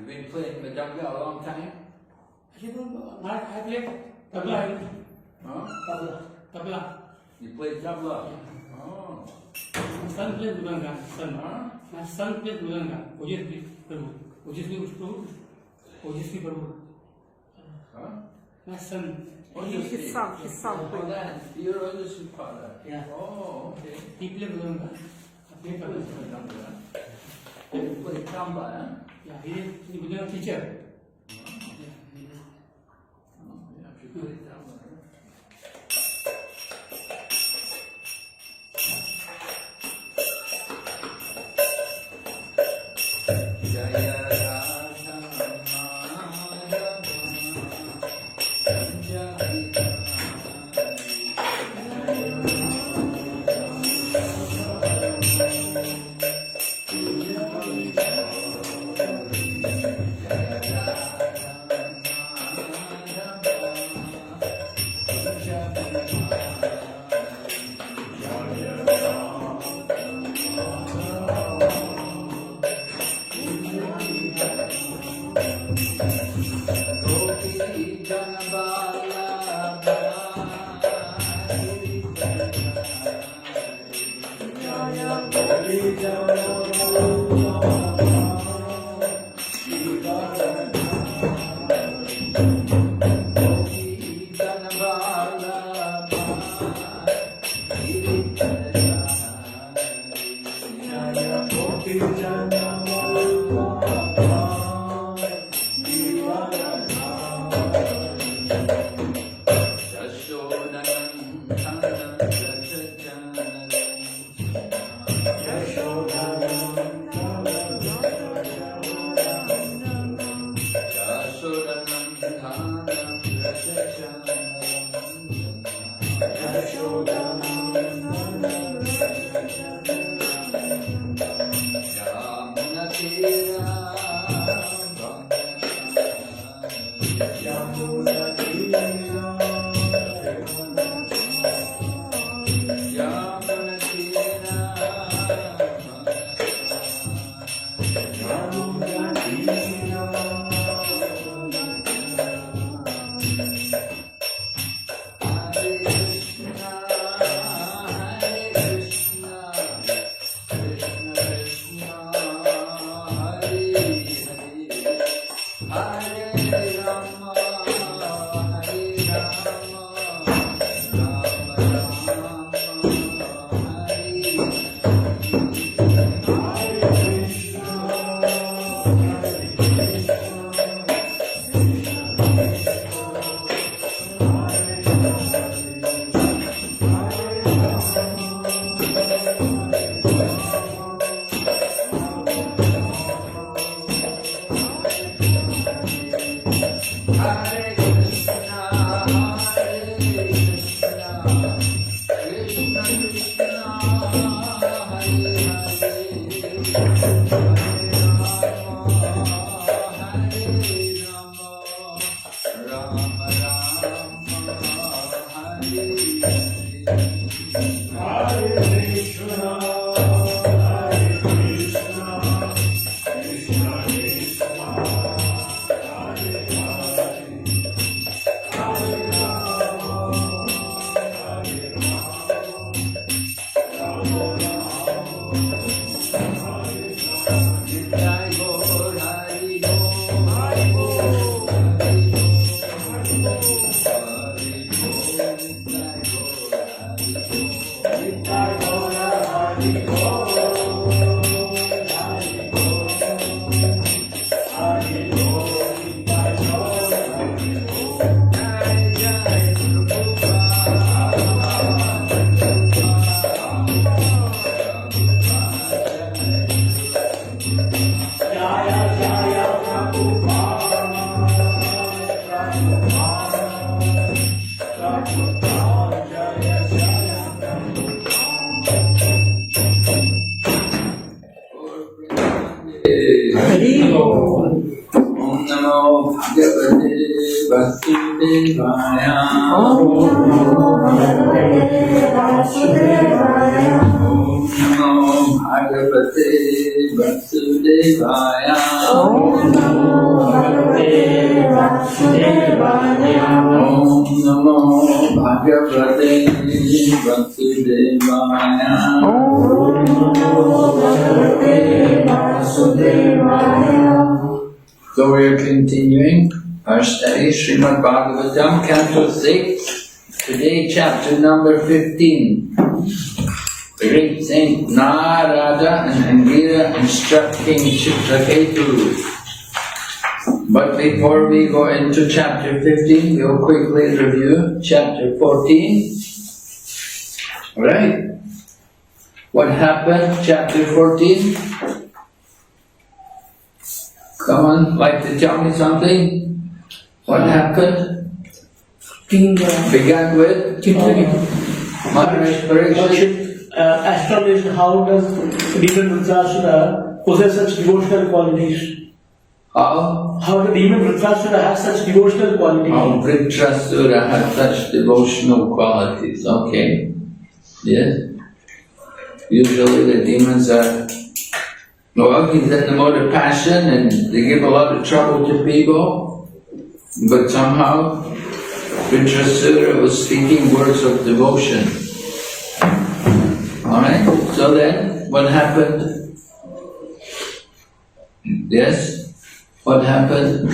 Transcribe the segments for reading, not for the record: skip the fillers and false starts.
You've been playing the tabla a long time? I played tabla. Huh? Tabla. You played tabla? Yeah. Oh. Son played Mudanga. Son. Huh? My son played Mudanga. Ojisvi Prabhu. Huh? My son. His son Oh, that. You're Ojisvi father. Yeah. Oh, okay. He played Mudanga. I played tabla. You played tabla, huh? Yeah, he was a teacher. Bhakti Devaya Om Namo Bhagavate Vasudevaya Om Namo Bhagavate Vasudevaya. Om Namo Bhagavate Vasudevaya. Om Namo Bhagavate Vasudevaya. Om Namo Bhagavate Vasudevaya. So we are continuing our study, Srimad Bhagavatam, Canto 6, today chapter number 15. The great Saint Narada and Angira instruct King Chitraketu. But before we go into chapter 15, we'll quickly review chapter 14. Alright. What happened, chapter 14? Someone like to tell me something? What happened? King Began with Chitraketu Maharaj Parikshit. astonished how does demon Vritrasura possess such devotional qualities? How How the demon Vritrasura has such devotional qualities? Vritrasura has such devotional qualities. Okay. Yes. Usually the demons are, well, he's in the mode of passion and they give a lot of trouble to people. But somehow Vritrasura was speaking words of devotion. Alright, so then what happened? Yes? What happened?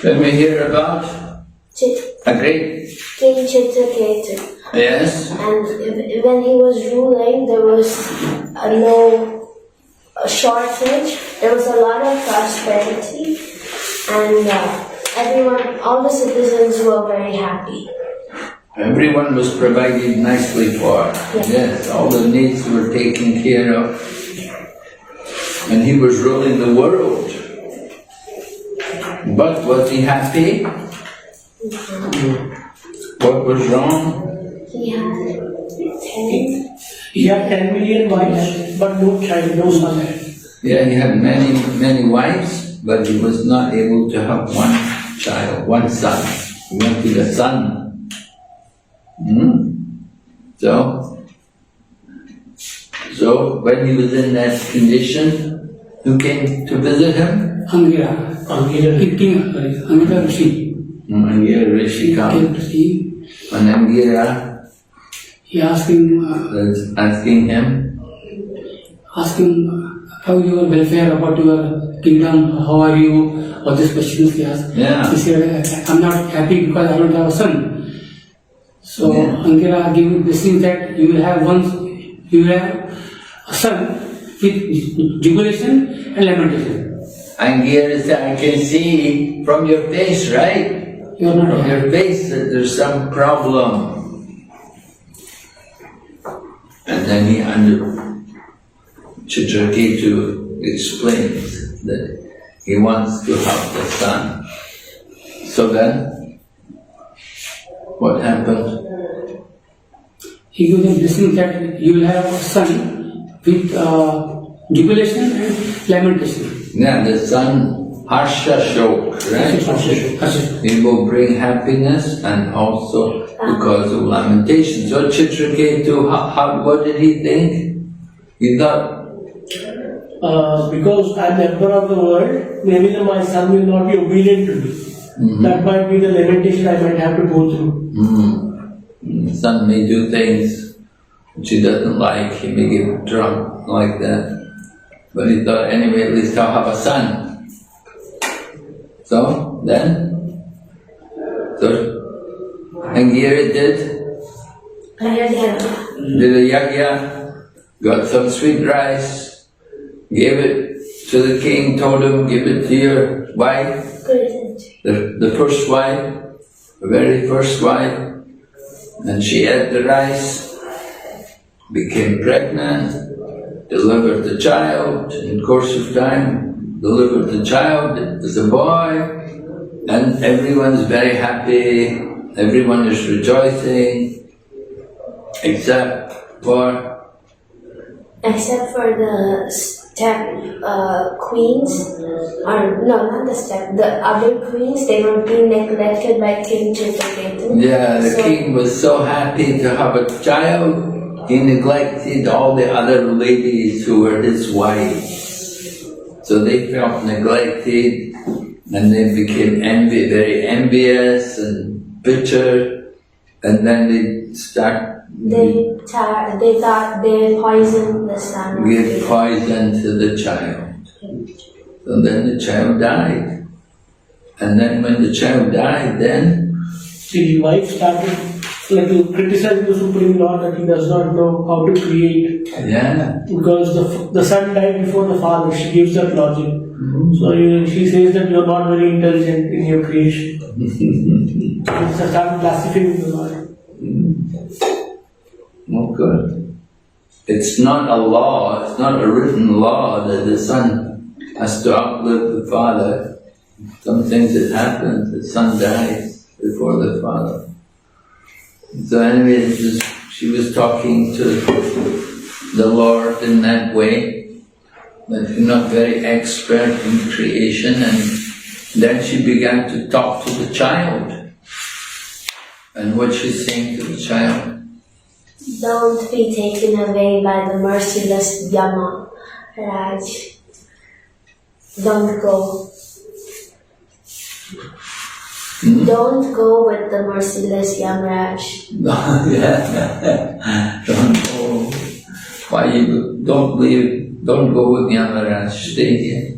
Let me hear about a great. King Chitraketu. Yes? And when he was ruling, there was no shortage. There was a lot of prosperity, and everyone, all the citizens were very happy. Everyone was provided nicely for. Yes, all the needs were taken care of. And he was ruling the world. But was he happy? What was wrong? He had 10. He had 10 million wives, but no child, no son. Yeah, he had many wives, but he was not able to have one child, one son. He wanted a son. So when he was in that condition, who came to visit him? Angira. King Angira Rishi. Angira Rishi Came came. to see. And Angira He asked him, was asking him, how your welfare, about your kingdom, how are you? All these questions he asked. Yeah. He said, I'm not happy because I don't have a son. So Yeah. Angira gave him blessing that you will have a son with jubilation and lamentation. Angira said, I can see from your face, right? You are not From happy. your face that there's some problem. And then Chitraketu explains that he wants to have the son. So then, what happened? He gave them blessing that you will have a son with jubilation and lamentation. Yeah, the son, Harsha Shok, right? It will bring happiness and also because of lamentation. So Chitraketu, what did he think? He thought, Because I'm the emperor of the world, maybe my son will not be obedient to me. That might be the lamentation I might have to go through. the son may do things which he doesn't like, he may get drunk like that. But he thought, anyway, at least I'll have a son. So then, Angira did a yagya, got some sweet rice, gave it to the king, told him, give it to your wife, the first wife, the very first wife, and she ate the rice, became pregnant, delivered the child, in course of time, delivered the child as a boy, and everyone's very happy, everyone is rejoicing, except for Except for queens, or no, not the step, the other queens, they were being neglected by King Chitraketu. Yeah, the king was so happy to have a child, he neglected all the other ladies who were his wives. So they felt neglected and they became very envious and bitter, and then they thought they poisoned the son. Give poison to the child. So then the child died. And then when the child died, then the wife started criticizing the Supreme Lord that he does not know how to create. Yeah. Because the son died before the father. She gives that logic. So she says that you are not very intelligent in your creation. She started blaspheming the Lord. Oh, good. It's not a law, it's not a written law that the son has to outlive the father. Some things that happen, the son dies before the father. So anyway, she was talking to the Lord in that way, but not very expert in creation, and then she began to talk to the child. And what she's saying to the child? Don't be taken away by the merciless Yama, Raj. Don't go. Don't go with the merciless Yamaraj. Yeah. Don't go. Why you don't leave? Don't go with Yamaraj. Stay here.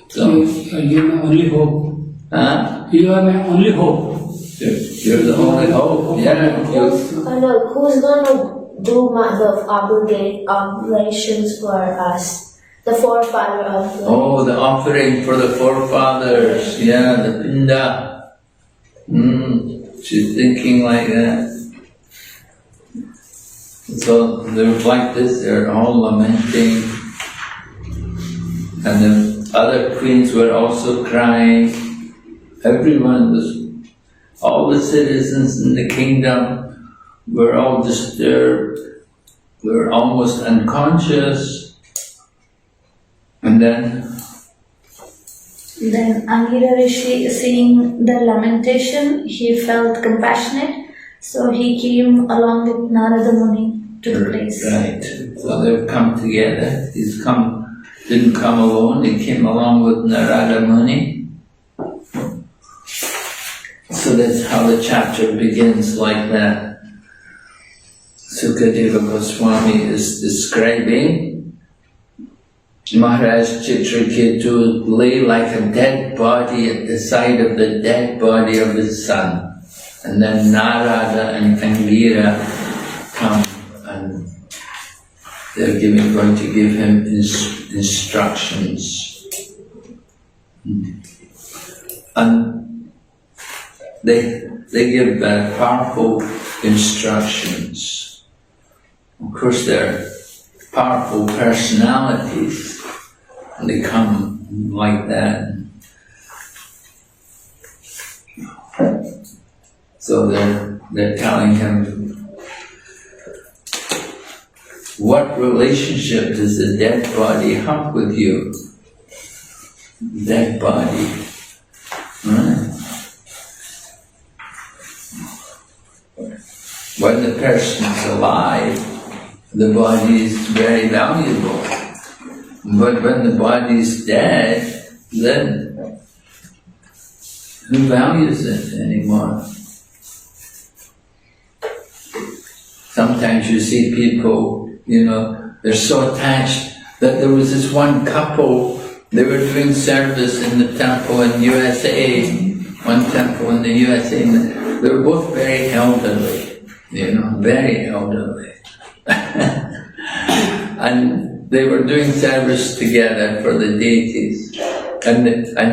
So You are my only hope. huh? You are my only hope. You're the only hope. Yeah. Who's gonna do the oblations for us? The forefather offering. Oh, the offering for the forefathers. Yeah, the pinda. She's thinking like that. So they're like this, they're all lamenting. And the other queens were also crying. Everyone was, all the citizens in the kingdom were all disturbed. We were almost unconscious. And then Angira Rishi, seeing the lamentation, he felt compassionate, so he came along with Narada Muni to the place. right. So they've come together. Didn't come alone, he came along with Narada Muni. So that's how the chapter begins, like that. Sukadeva Goswami is describing Maharaj Chitraketu lay like a dead body at the side of the dead body of his son. And then Narada and Angira come and they're going to give him instructions. And they give powerful instructions. Of course, they're powerful personalities, and they come like that. So they're telling him, what relationship does the dead body have with you? Dead body. Right? When the person's alive, the body is very valuable. But when the body is dead, then who values it anymore? Sometimes you see people, they're so attached that there was this one couple, they were doing service in the temple in USA, one temple in the USA, and they were both very elderly, very elderly. And they were doing service together for the deities. And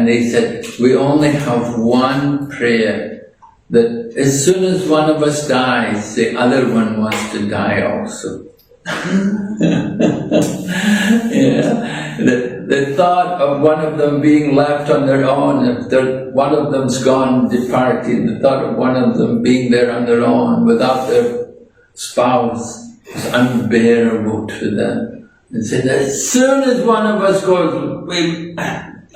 they said, we only have one prayer, that as soon as one of us dies, the other one wants to die also. Yeah. The thought of one of them being left on their own, if one of them's gone, departed, the thought of one of them being there on their own without their spouse is unbearable to them. and said, as soon as one of us goes, the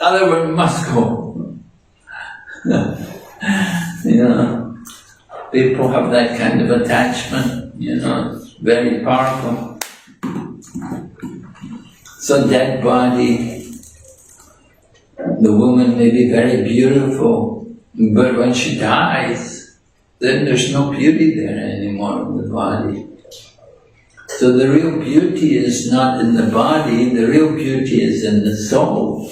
other one must go. You know, people have that kind of attachment, you know, it's very powerful. So dead body, the woman may be very beautiful, but when she dies, then there's no beauty there anymore in the body. So the real beauty is not in the body, the real beauty is in the soul.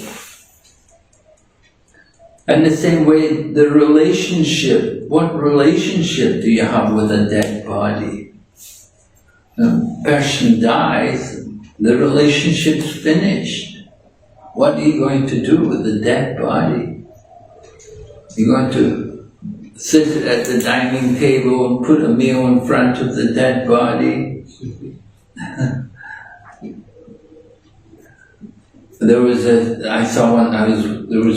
And the same way, the relationship, what relationship do you have with a dead body? A person dies, the relationship's finished. What are you going to do with the dead body? You're going to sit at the dining table and put a meal in front of the dead body? There was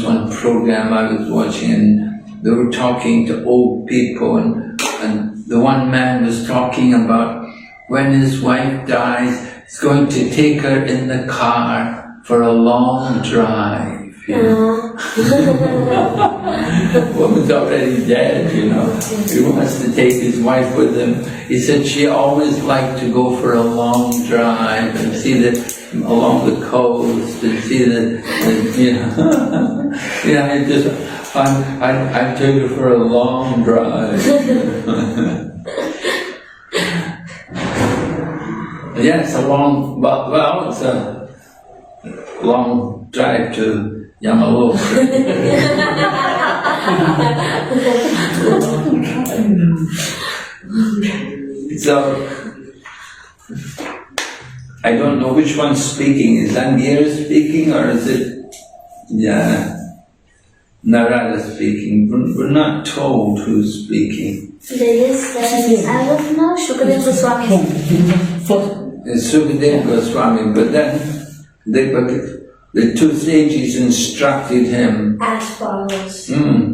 one program I was watching, and they were talking to old people, and the one man was talking about when his wife dies, he's going to take her in the car for a long drive. You know? The woman's already dead, you know. He wants to take his wife with him. He said she always liked to go for a long drive and see along the coast and see you know. Yeah, I took her for a long drive. Yeah, it's a long, well, it's a long drive to Yamaloka. So, I don't know which one's speaking. Is Angir speaking or is it Narada speaking? We're not told who's speaking. They just said, I don't know, Shukadeva Swami. It's Sukadeva Goswami, but then the two sages instructed him. As follows.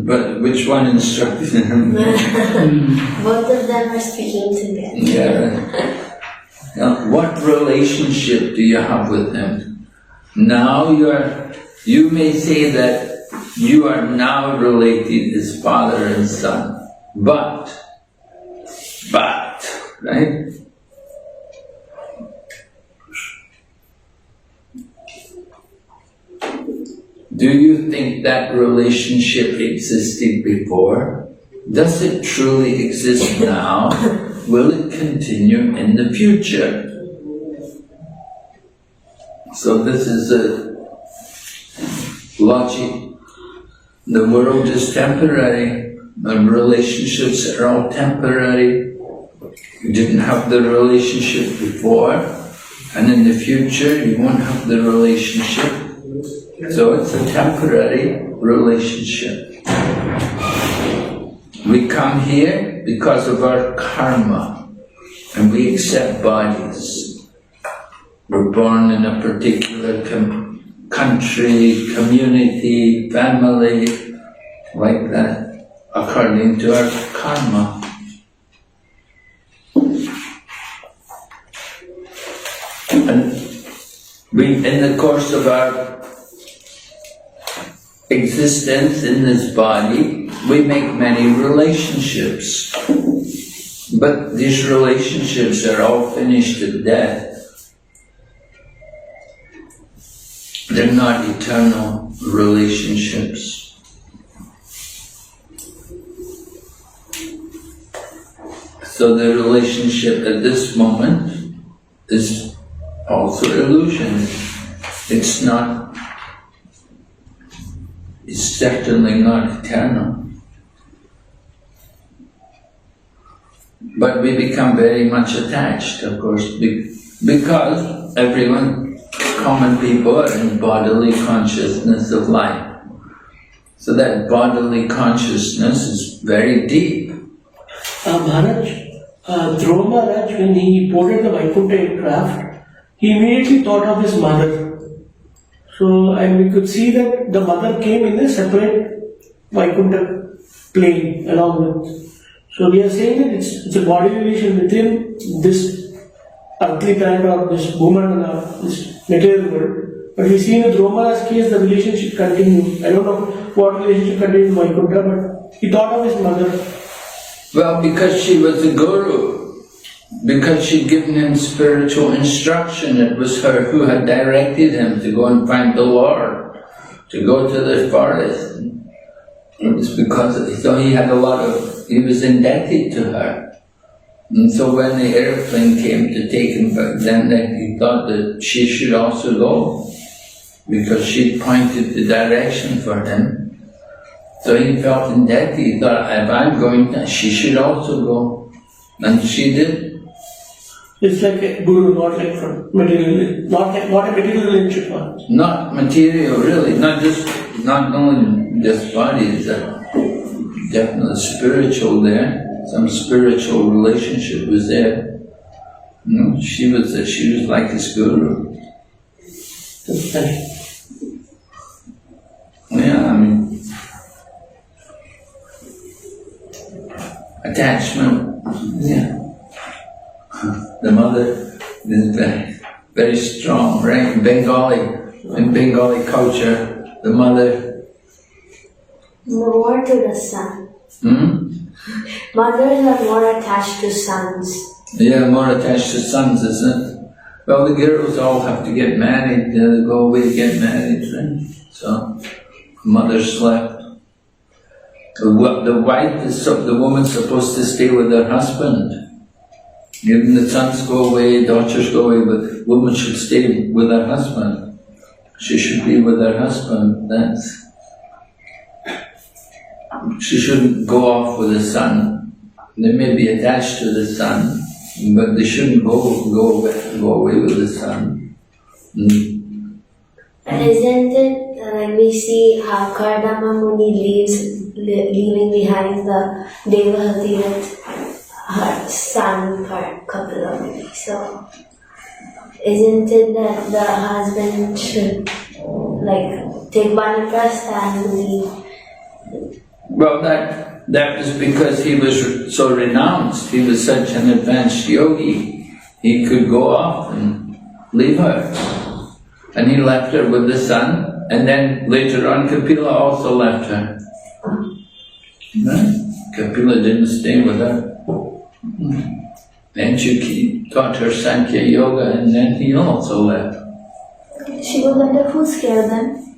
But which one instructed him? Both of them are speaking together. Yeah. Now, what relationship do you have with him? Now you may say that you are now related as father and son, but, right? Do you think that relationship existed before? Does it truly exist now? Will it continue in the future? So this is a logic. The world is temporary, and relationships are all temporary. You didn't have the relationship before, and in the future you won't have the relationship. So it's a temporary relationship. We come here because of our karma, and we accept bodies. We're born in a particular country, community, family, like that, according to our karma. And in the course of our existence in this body, we make many relationships. But these relationships are all finished at death. They're not eternal relationships. So the relationship at this moment is also illusion. It's certainly not eternal. But we become very much attached, of course, because common people are in bodily consciousness of life. So that bodily consciousness is very deep. Maharaj, Dhruva Maharaj, when he boarded the Vaikuntha aircraft, he immediately thought of his mother. So, and we could see that the mother came in a separate Vaikuntha plane along with. So we are saying that it's a body relation within this earthly planet or this woman, this material world. But we see in Dromara's case the relationship continued. I don't know what relationship continued in Vaikuntha, but he thought of his mother. Well, because she was a guru, because she'd given him spiritual instruction, it was her who had directed him to go and find the Lord, to go to the forest. It was because, so he had he was indebted to her. And so when the airplane came to take him back, then he thought that she should also go, because she pointed the direction for him. So he felt indebted. He thought, if I'm going, she should also go. And she did. It's like a guru, not like from material, not a material relationship. Not material, really. Not only just bodies, definitely spiritual there. Some spiritual relationship was there. She was like his guru. Yeah, I mean, attachment. Yeah, the mother is very strong, right? In Bengali culture, the mother. More to the son. Mothers are more attached to sons. Yeah, more attached to sons, isn't it? Well, the girls all have to get married. They go away to get married, right? So, mother slept. The wife is the woman's supposed to stay with her husband. Even the sons go away, daughters go away, but the woman should stay with her husband. She should be with her husband. She shouldn't go off with the son. They may be attached to the son, but they shouldn't go away with the son. Isn't it like we see how Kardama Muni leaving behind the Devahati with her son Kapila Muni? So isn't it that the husband should take Vanaprastha and leave? Well, that was because he was so renounced. He was such an advanced yogi. He could go off and leave her. And he left her with the son, and then later on Kapila also left her. Right? Kapila didn't stay with her. Then she taught her Sankhya Yoga, and then he also left. She was under whose care then?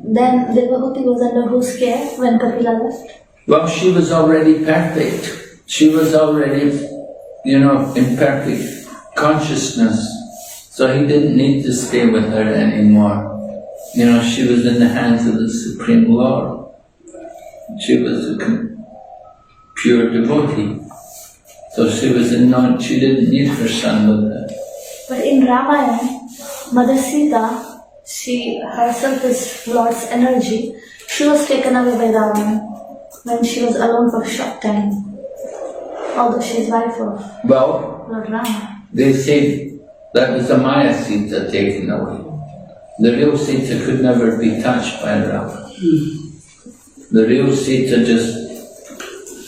Then Devahati was under whose care when Kapila left? Well, she was already perfect. She was already, in perfect consciousness. So he didn't need to stay with her anymore. She was in the hands of the Supreme Lord. She was a pure devotee. So she didn't need her son with her. But in Ramayana, Mother Sita, she herself is Lord's energy. She was taken away by Ravana when she was alone for a short time. Although she is wife of Lord Rama. They say that was the Maya Sita taken away. The real Sita could never be touched by Rama. The real Sita just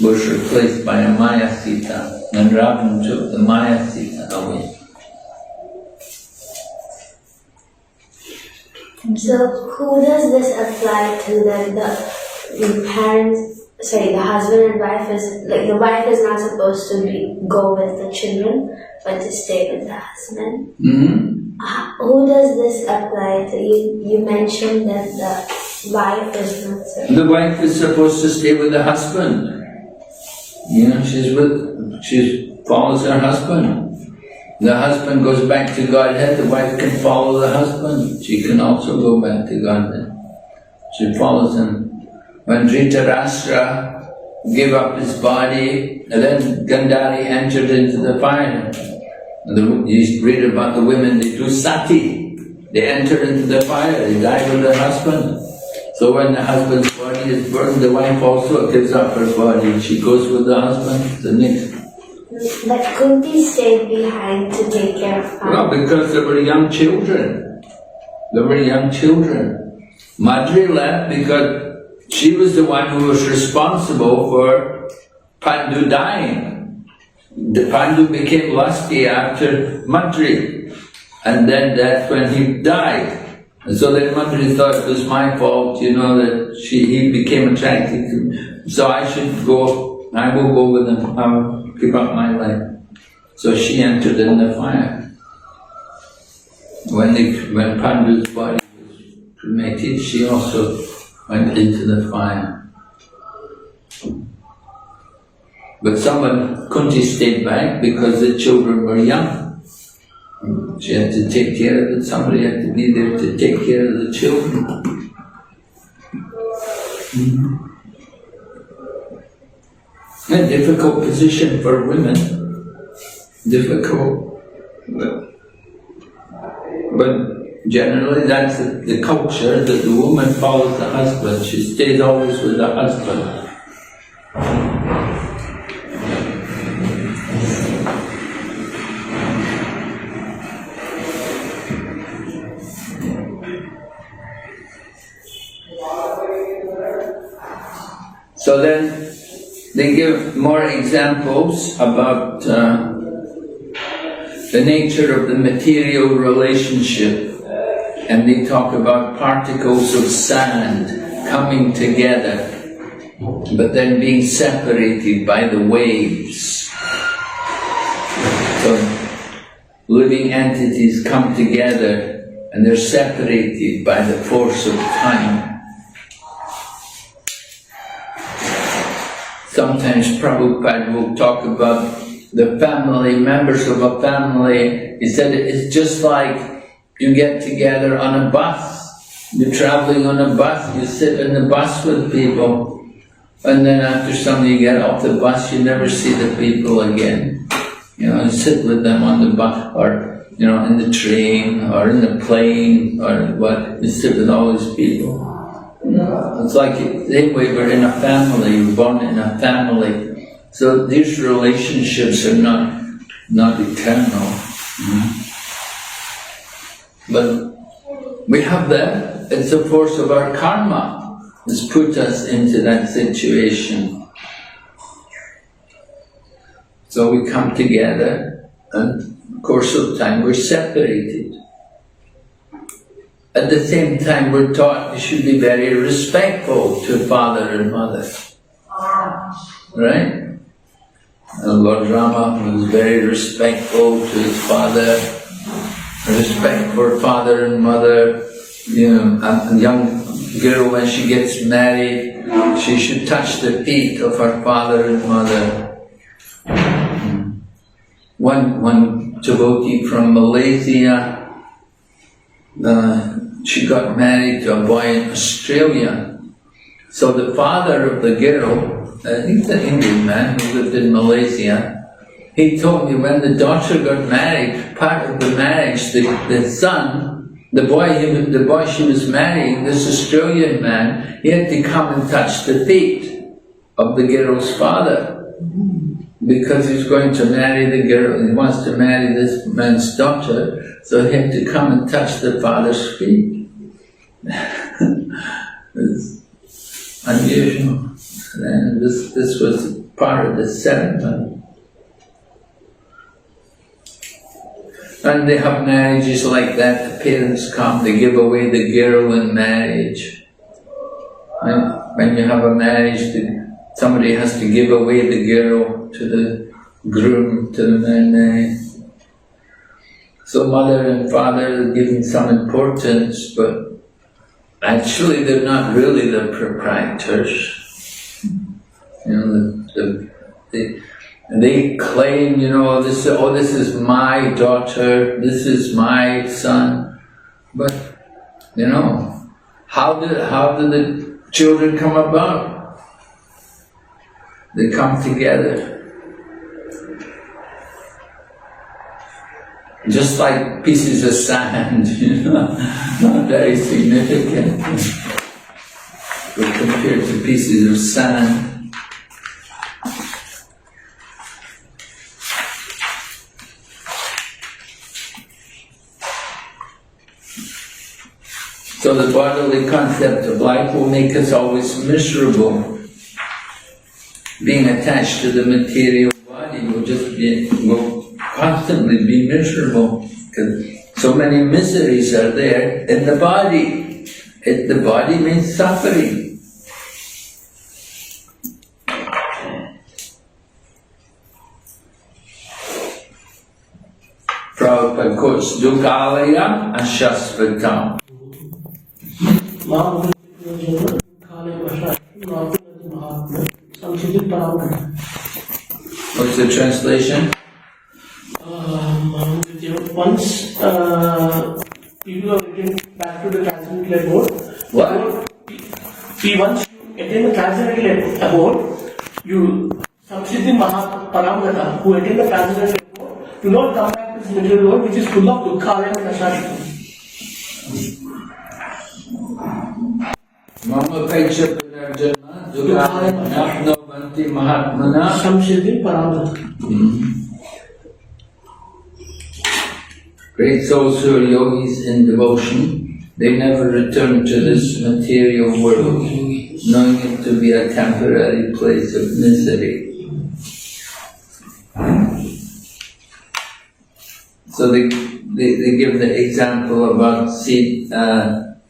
was replaced by a Maya Sita, and Ravana took the Maya Sita away. So who does this apply to then? The parents, the husband and wife is, the wife is not supposed to go with the children, but to stay with the husband. Who does this apply to? You mentioned that the wife is not supposed. The wife is supposed to stay with the husband. She follows her husband. The husband goes back to Godhead, the wife can follow the husband. She can also go back to Godhead. She follows him. When Dhritarashtra gave up his body, and then Gandhari entered into the fire. You read about the women, they do sati. They enter into the fire, they die with their husband. So when the husband's body is burned, the wife also gives up her body. She goes with the husband, the next. But Kunti stayed behind to take care of her. Well, because they were young children. Madri left because she was the one who was responsible for Pandu dying. The Pandu became lusty after Madri. and then that's when he died. And so then Mantri thought it was my fault, that he became attracted to me. So I should go, I will go with him, I will give up my life. So she entered in the fire. When Pandu's body was cremated, she also went into the fire. But Kunti stayed back because the children were young. She had to take care of it, somebody had to be there to take care of the children. A difficult position for women. Difficult. But generally that's the culture, that the woman follows the husband. She stays always with the husband. So then they give more examples about the nature of the material relationship, and they talk about particles of sand coming together but then being separated by the waves. So living entities come together and they're separated by the force of time. Sometimes Prabhupada will talk about the family, members of a family. He said it's just like you get together on a bus. You're traveling on a bus, you sit in the bus with people, and then after some you get off the bus, you never see the people again. You sit with them on the bus, or in the train, or in the plane, or what, you sit with all these people. It's like, same way we're in a family, we're born in a family. So these relationships are not eternal. But we have that. It's the force of our karma that's put us into that situation. So we come together, and in the course of time we're separated. At the same time, we're taught we should be very respectful to father and mother. Right? And Lord Rama was very respectful to his father. Respect for father and mother. A young girl, when she gets married, she should touch the feet of her father and mother. One devotee from Malaysia, she got married to a boy in Australia. So the father of the girl, he's an Indian man who lived in Malaysia, he told me when the daughter got married, part of the marriage, the son, the boy she was marrying, this Australian man, he had to come and touch the feet of the girl's father. Because he's going to marry the girl, he wants to marry this man's daughter, so he had to come and touch the father's feet. It's unusual. And this was part of the ceremony. And they have marriages like that, the parents come, they give away the girl in marriage. And when you have a marriage, somebody has to give away the girl to the groom, to the man. So mother and father are given some importance, but actually they're not really the proprietors. They claim, this is my daughter, this is my son. But, how did the children come about? They come together. Just like pieces of sand, not very significant. But compared to pieces of sand. So the bodily concept of life will make us always miserable. Being attached to the material body will constantly be miserable, because So many miseries are there in the body. The body means suffering. Prabhupada quotes, Dukalayam Ashasvatam. What's the translation? Once people are written back to the transcendental abode. What? Once you attain the transcendental abode, you Samsiddhi Mahaparamgata, who attain the transcendental abode, do not come back to this material world which is full of dukkha and nashashita. Mama Paicha Punarjana Dukkha Nahno Vanti Mahatmana Samsiddhi Paramgata. Great souls who are yogis in devotion, they never return to this material world, knowing it to be a temporary place of misery. So they give the example about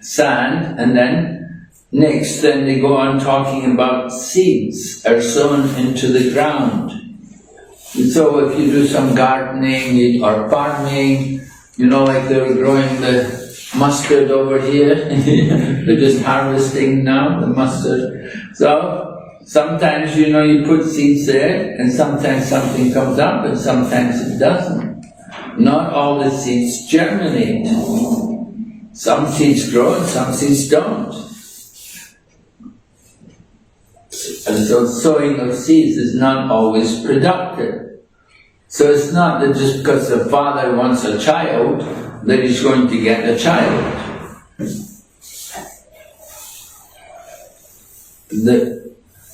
sand, and then next they go on talking about seeds are sown into the ground. And so if you do some gardening or farming, like they were growing the mustard over here, they're just harvesting now, the mustard. So sometimes, you put seeds there, and sometimes something comes up, and sometimes it doesn't. Not all the seeds germinate. Some seeds grow and some seeds don't. And so sowing of seeds is not always productive. So it's not that just because the father wants a child, that he's going to get a child.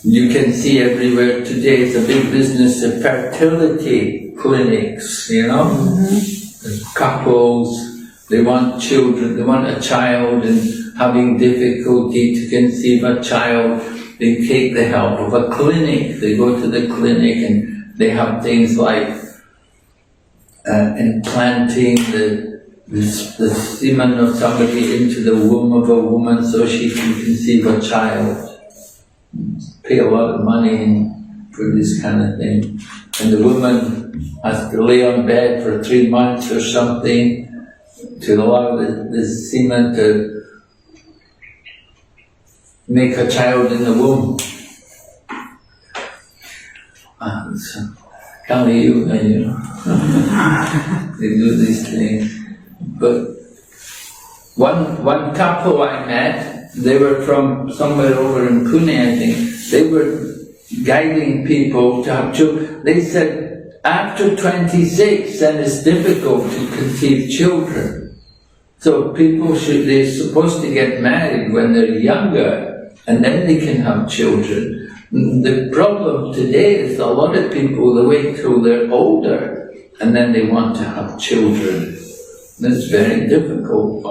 You can see everywhere today, it's a big business of fertility clinics, Couples, they want children, they want a child, and having difficulty to conceive a child, they take the help of a clinic. They go to the clinic and they have things like implanting the semen of somebody into the womb of a woman so she can conceive a child. Pay a lot of money for this kind of thing. And the woman has to lay on bed for 3 months or something to allow the semen to make a child in the womb. Only you, they do these things. But one couple I met, they were from somewhere over in Pune, I think. They were guiding people to have children. They said after 26, then it's difficult to conceive children. So they're supposed to get married when they're younger, and then they can have children. The problem today is a lot of people, they wait till they're older and then they want to have children. That's very difficult,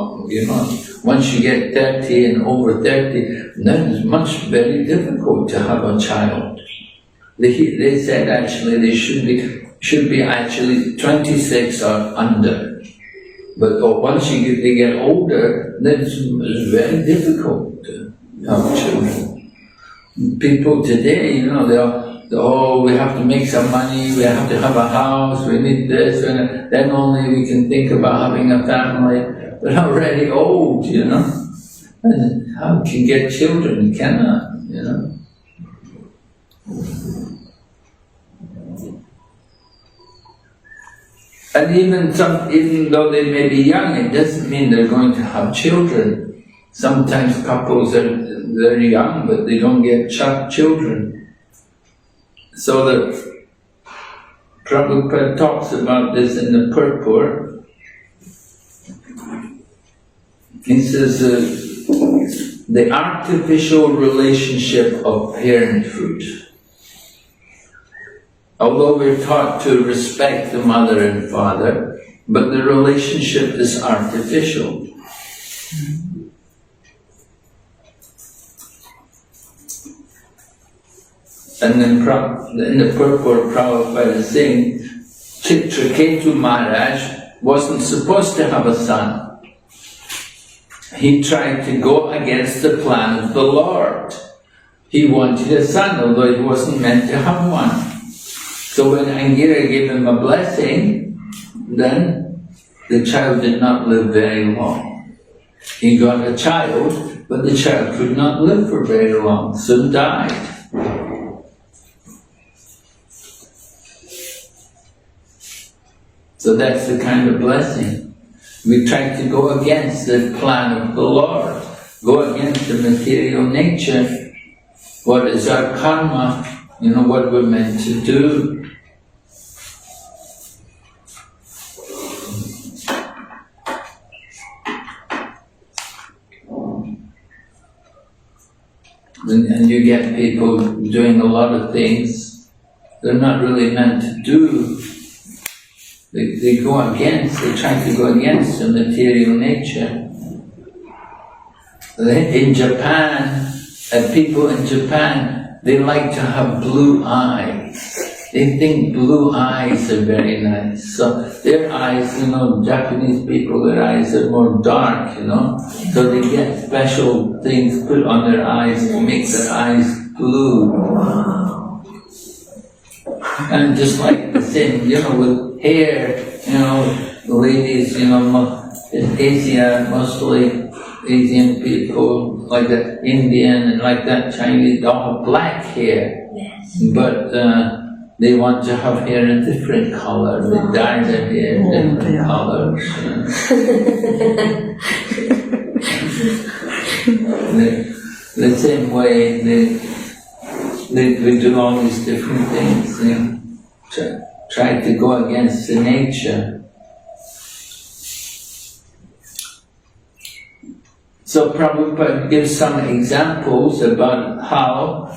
Once you get 30 and over 30, then it's very difficult to have a child. They said actually they should be actually 26 or under. But once they get older, then it's very difficult to have children. People today, we have to make some money, we have to have a house, we need this, and then only we can think about having a family. They're already old, And how can you get children? You cannot, And even though they may be young, it doesn't mean they're going to have children. Sometimes couples they're young, but they don't get children. So the Prabhupada talks about this in the purport. He says the artificial relationship of parenthood. Although we're taught to respect the mother and father, but the relationship is artificial. And then in the purport, Prabhupada is saying, Chitraketu Maharaj wasn't supposed to have a son. He tried to go against the plan of the Lord. He wanted a son, although he wasn't meant to have one. So when Angira gave him a blessing, then the child did not live very long. He got a child, but the child could not live for very long, soon died. So that's the kind of blessing. We try to go against the plan of the Lord, go against the material nature. What is our karma? What we're meant to do. And you get people doing a lot of things they're not really meant to do. They go against, they try to go against the material nature. In Japan, people in Japan, they like to have blue eyes. They think blue eyes are very nice. So their eyes, Japanese people, their eyes are more dark, So they get special things put on their eyes to make their eyes blue. And just like the same, with hair, the ladies, in Asia, mostly Asian people, like that Indian and like that Chinese, they all have black hair. Yes. But they want to have hair in different colors. They dye their hair in different colors. The same way they do all these different things. Try to go against the nature. So Prabhupada gives some examples about how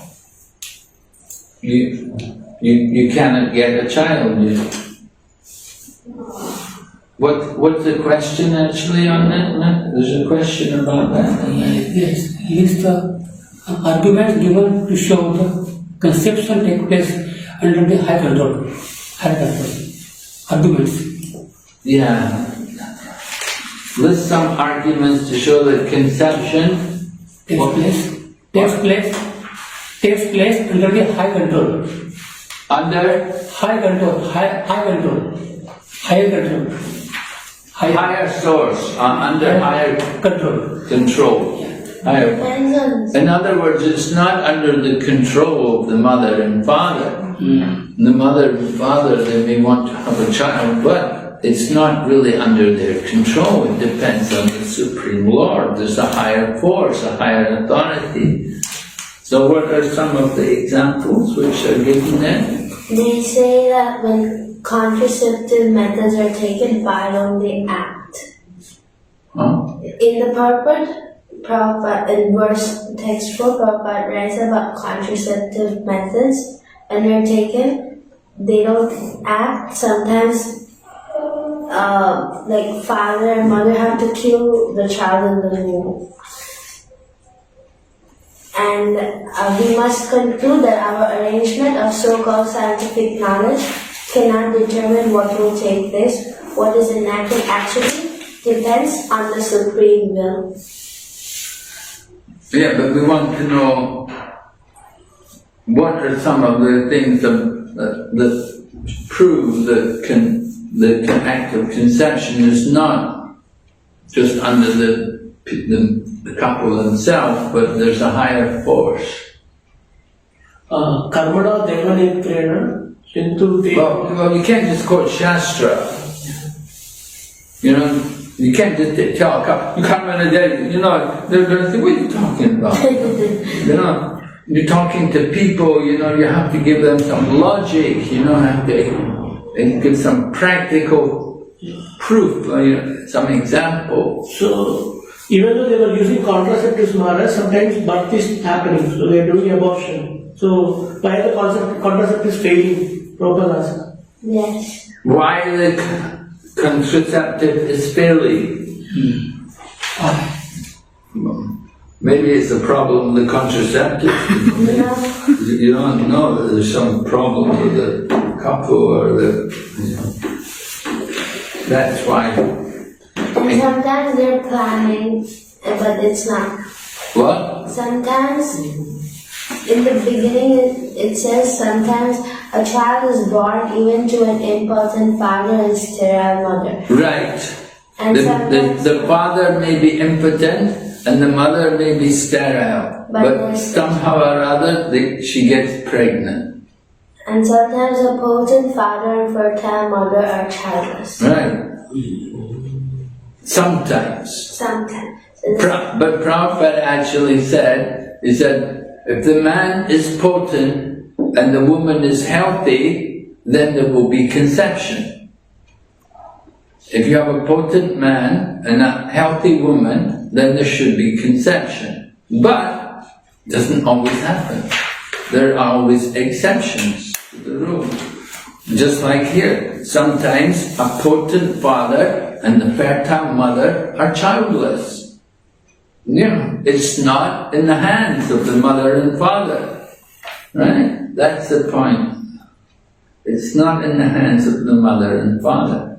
you cannot get a child. What's the question actually on that? There's a question about that. Yes, is the argument given to show the conception take place under the high control. Arguments. Yeah. List some arguments to show that conception takes place under the high control. Under higher control. Higher source, under higher control. Higher. In other words, it's not under the control of the mother and father. The mother and father, they may want to have a child, but it's not really under their control. It depends on the Supreme Lord. There's a higher force, a higher authority. So what are some of the examples which are given there? They say that when contraceptive methods are taken, why don't they act? Huh? In the Prabhupada, in verse text 4, Prabhupada writes about contraceptive methods. When they're taken, they don't act. Sometimes, like father and mother have to kill the child in the womb. And we must conclude that our arrangement of so-called scientific knowledge cannot determine what will take place. What is enacted actually depends on the supreme will. Yeah, but we want to know what are some of the things that prove that the act of conception is not just under the couple themselves, but there's a higher force. Karmana Devani Prerna Sintu Deva. Well, you can't just quote Shastra. You can't just tell a couple, Karmana Devi, they're going to say, what are you talking about? You're talking to people, you have to give them some logic, have to give some practical proof, some example. So, even though they were using contraceptives, Maharaj, sometimes birth is happening, so they are doing abortion. So, why the contraceptives failing? Prabhupada? Yes. Why the contraceptive is failing? Maybe it's a problem with the contraceptive. You don't know that there's some problem with the couple or the. That's why. And sometimes they're planning, but it's not. What? Sometimes, in the beginning, it says sometimes a child is born even to an impotent father and sterile mother. Right. And The father may be impotent and the mother may be sterile, but somehow or other she gets pregnant. And sometimes a potent father and fertile mother are childless. Right. Sometimes. Sometimes. But Prabhupada actually said, he said, if the man is potent and the woman is healthy, then there will be conception. If you have a potent man and a healthy woman, then there should be conception. But it doesn't always happen. There are always exceptions to the rule. Just like here, sometimes a potent father and the fertile mother are childless. You know, it's not in the hands of the mother and father. Right? That's the point. It's not in the hands of the mother and father.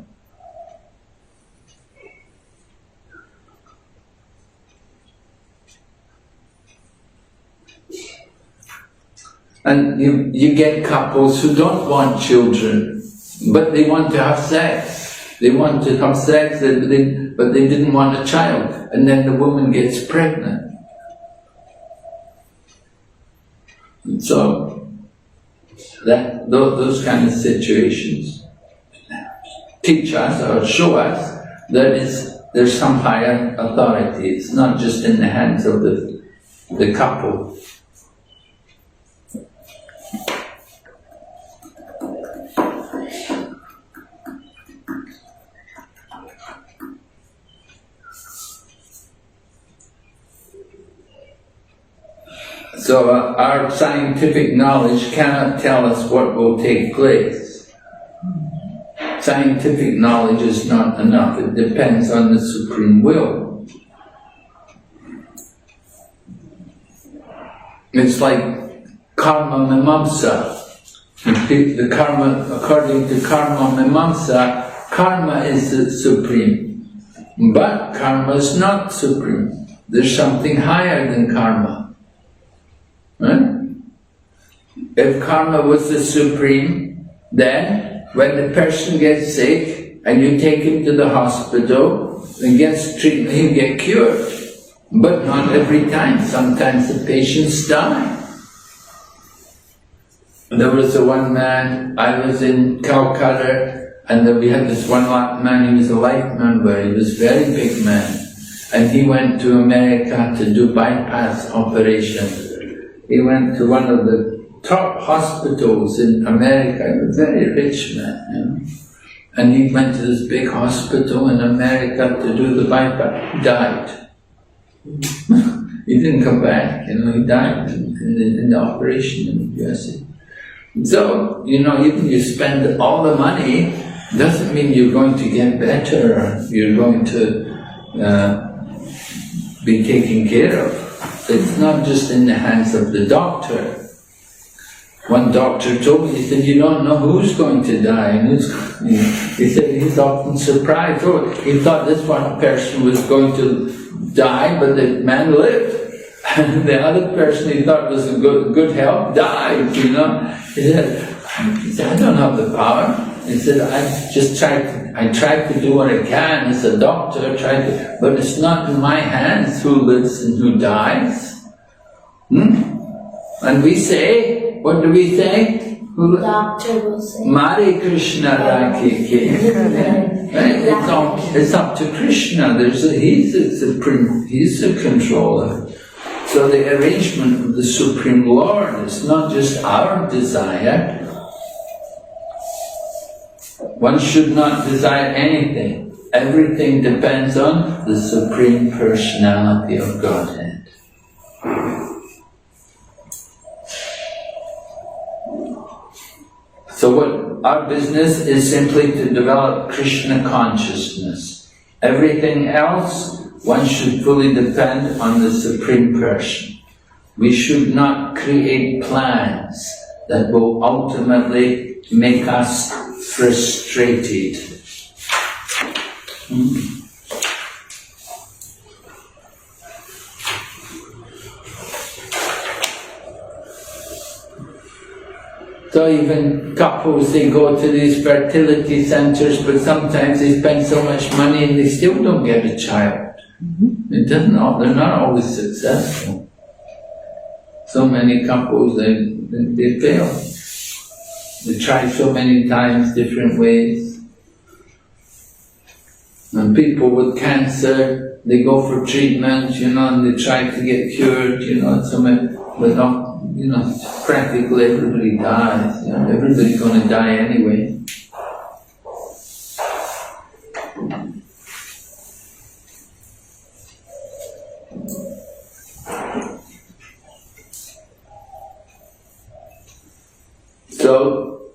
And you get couples who don't want children, but they want to have sex. They want to have sex, but they didn't want a child. And then the woman gets pregnant. And so, those kind of situations teach us or show us that there's some higher authority. It's not just in the hands of the couple. So our scientific knowledge cannot tell us what will take place. Scientific knowledge is not enough. It depends on the Supreme Will. It's like karma mimamsa. The karma, according to karma mimamsa, karma is the supreme. But karma is not supreme. There's something higher than karma. Right? If karma was the supreme, then when the person gets sick and you take him to the hospital and gets treatment, he'll get cured. But not every time. Sometimes the patients die. There was one man, I was in Calcutta, and we had this one man, he was a light member, he was a very big man. And he went to America to do bypass operations. He went to one of the top hospitals in America, a very rich man, you know. And he went to this big hospital in America to do the bypass. He died. He didn't come back, you know, he died in the operation in the USA. So, you know, even you spend all the money, doesn't mean you're going to get better, or you're going to be taken care of. It's not just in the hands of the doctor. One doctor told me, he said, you don't know who's going to die and who's going to... He said he's often surprised. Oh, he thought this one person was going to die, but the man lived. And the other person he thought was in good health died, you know. He said, I don't have the power. He said, I tried to do what I can as a doctor, but it's not in my hands who lives and who dies. And we say, what do we say? Doctor will say. Mare Krishna Rakhe Ke. Right? It's up to Krishna. He's the supreme, he's the controller. So the arrangement of the Supreme Lord is not just our desire. One should not desire anything. Everything depends on the Supreme Personality of Godhead. So what our business is simply to develop Krishna consciousness. Everything else, one should fully depend on the Supreme Person. We should not create plans that will ultimately make us frustrated. So even couples, they go to these fertility centers, but sometimes they spend so much money and they still don't get a child. It doesn't. They're not always successful. So many couples, they fail. They try so many times, different ways. And people with cancer, they go for treatment, and they try to get cured, but not. Practically everybody dies. Everybody's going to die anyway. So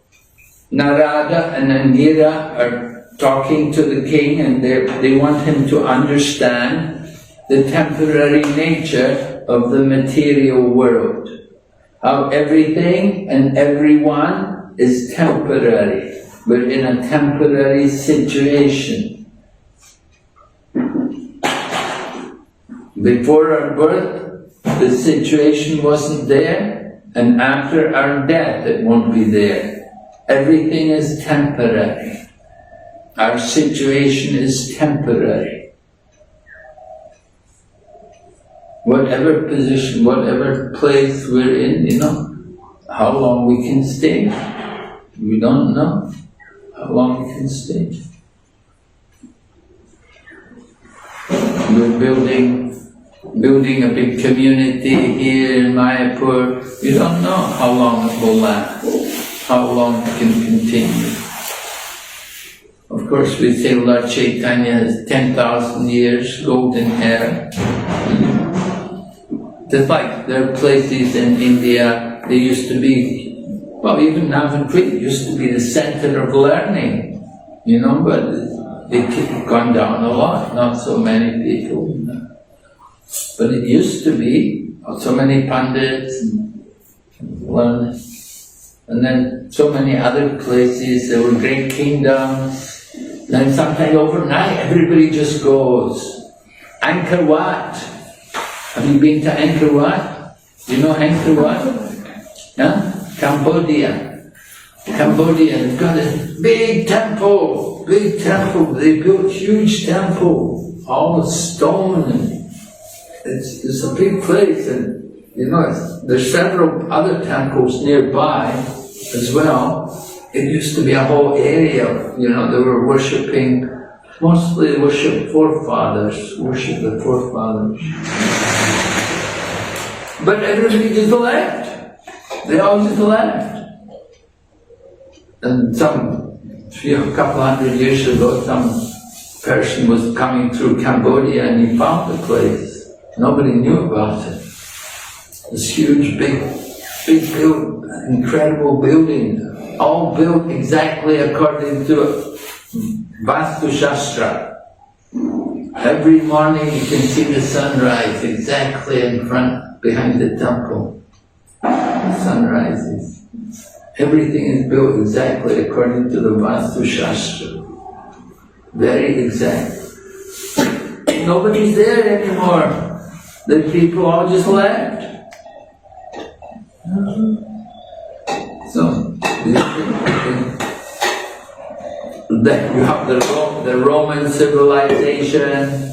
Narada and Angira are talking to the king, and they want him to understand the temporary nature of the material world. How everything and everyone is temporary. We're in a temporary situation. Before our birth, the situation wasn't there, and after our death, it won't be there. Everything is temporary. Our situation is temporary. Whatever position, whatever place we're in, how long we can stay. We don't know how long we can stay. We're building a big community here in Mayapur. You don't know how long it will last, how long it can continue. Of course, we say Lord Chaitanya has 10,000 years, golden hair. Just like there are places in India, they used to be, even Navadvip used to be the center of learning, but it's gone down a lot, not so many people. But it used to be so many pandits and learning. And then so many other places, there were great kingdoms. Then sometimes overnight, everybody just goes. Angkor Wat. Have you been to Angkor Wat? You know Angkor Wat? Cambodia. They've got a big temple. They built huge temple, all of stone. And it's a big place, and there's several other temples nearby as well. It used to be a whole area. They were worshipping. Mostly they worship the forefathers. But everybody just left. They all just left. And a couple hundred years ago, some person was coming through Cambodia and he found the place. Nobody knew about it. This huge, big, incredible building, all built exactly according to Vastu Shastra. Every morning you can see the sunrise exactly in front, behind the temple. The sun rises. Everything is built exactly according to the Vastu Shastra. Very exact. Nobody's there anymore. The people all just left. So, then you have the Roman civilization.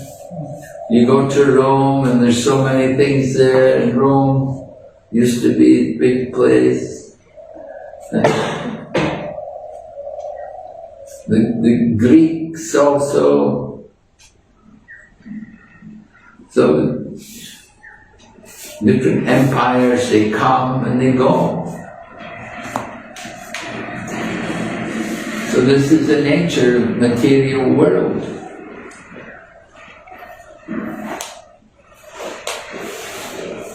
You go to Rome and there's so many things there in Rome. Used to be a big place. The Greeks also. So different empires, they come and they go. So this is the nature of the material world.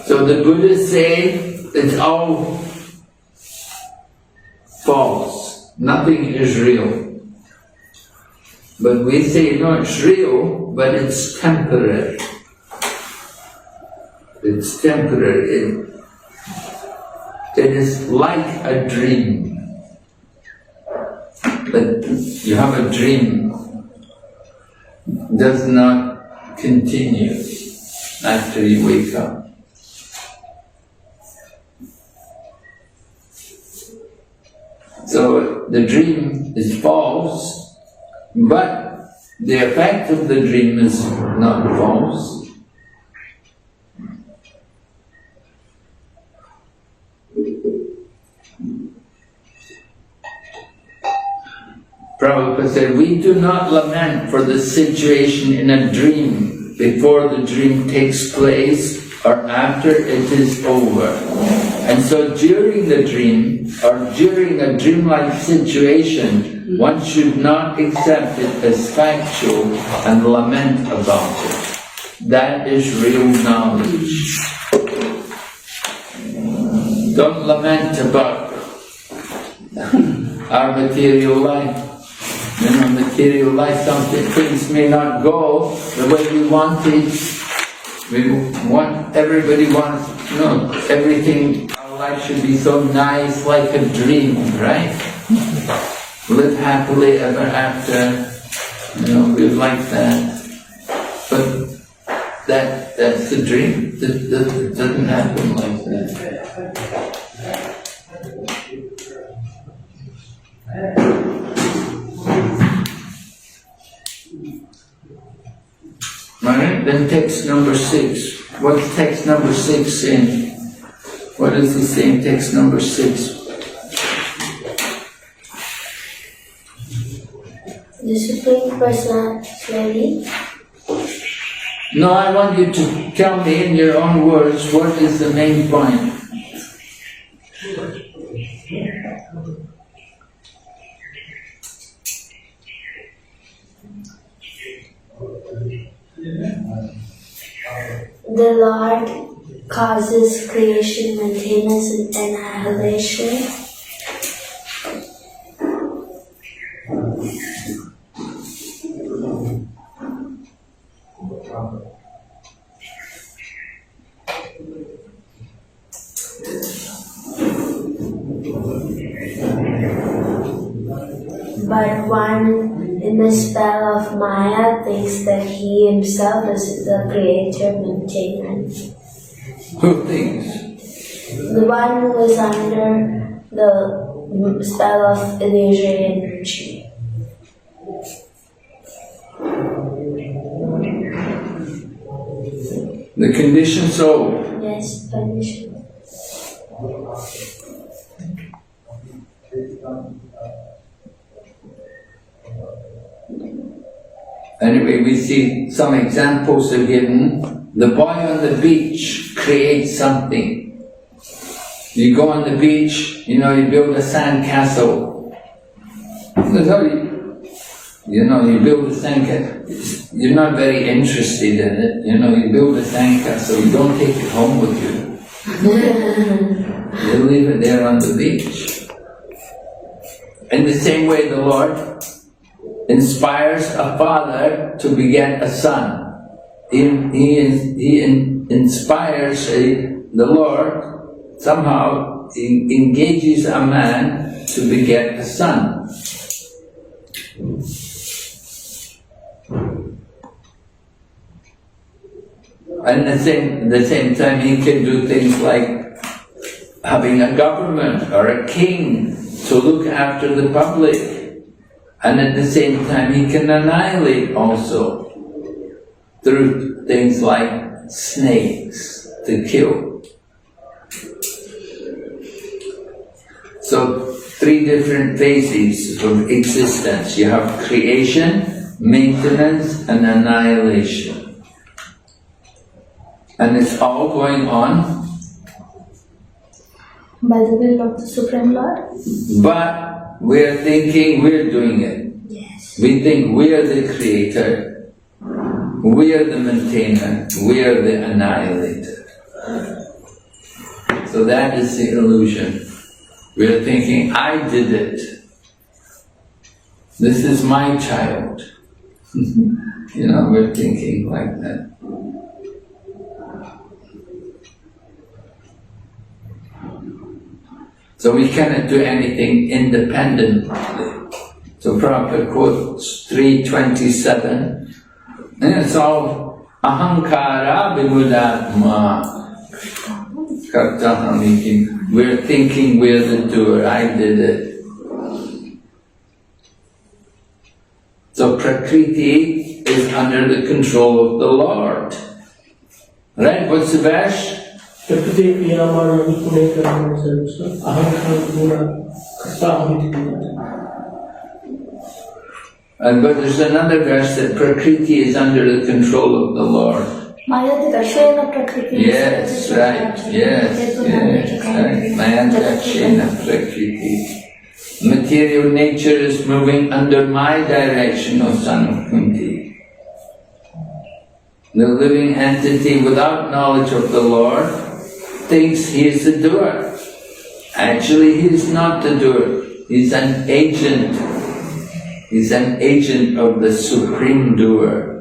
So the Buddhists say it's all false, nothing is real. But we say, no, it's real, but it's temporary. It's temporary. It is like a dream. But you have a dream. does not continue after you wake up. So the dream is false, but the effect of the dream is not false. Prabhupada said, we do not lament for the situation in a dream before the dream takes place or after it is over. And so during the dream or during a dreamlike situation, one should not accept it as factual and lament about it. That is real knowledge. Don't lament about our material life. In our material life, things may not go the way we want it. Everybody wants, everything, our life should be so nice, like a dream, right? Live happily ever after, we like that. But that's the dream. It doesn't happen like that. Right, then text number 6. What's text number 6 saying? What is he saying, text number 6? The Supreme Personality. No, I want you to tell me in your own words what is the main point. The Lord causes creation, maintenance, and annihilation. But one in the spell of Maya thinks that he himself is the creator, maintainer. Who thinks? The one who is under the spell of illusory energy. The conditioned soul. Yes, conditioned. Anyway, we see some examples are given. The boy on the beach creates something. You go on the beach, you build a sand castle. That's how you build a sand castle. You're not very interested in it. You build a sand castle, you don't take it home with you. You leave it there on the beach. In the same way, the Lord inspires a father to beget a son. He inspires the Lord, somehow engages a man to beget a son. And at the same time, he can do things like having a government or a king to look after the public. And at the same time, he can annihilate also through things like snakes to kill. So 3 different phases of existence. You have creation, maintenance, and annihilation. And it's all going on by the will of the Supreme Lord. But we're thinking we're doing it. Yes. We think we are the creator, we are the maintainer, we are the annihilator. So that is the illusion. We're thinking, I did it. This is my child. We're thinking like that. So we cannot do anything independently. So Prabhupada quotes 3:27, And it's all ahankara vibudatma. We're thinking we're the doer, I did it. So Prakriti is under the control of the Lord. Right? What's the verse? But there's another verse that Prakriti is under the control of the Lord. Yes, right. Yes, right. Mayadakshena Prakriti. Material nature is moving under my direction, O son of Kunti. The living entity without knowledge of the Lord thinks he is the doer. Actually, he is not the doer. He's an agent. He's an agent of the Supreme Doer.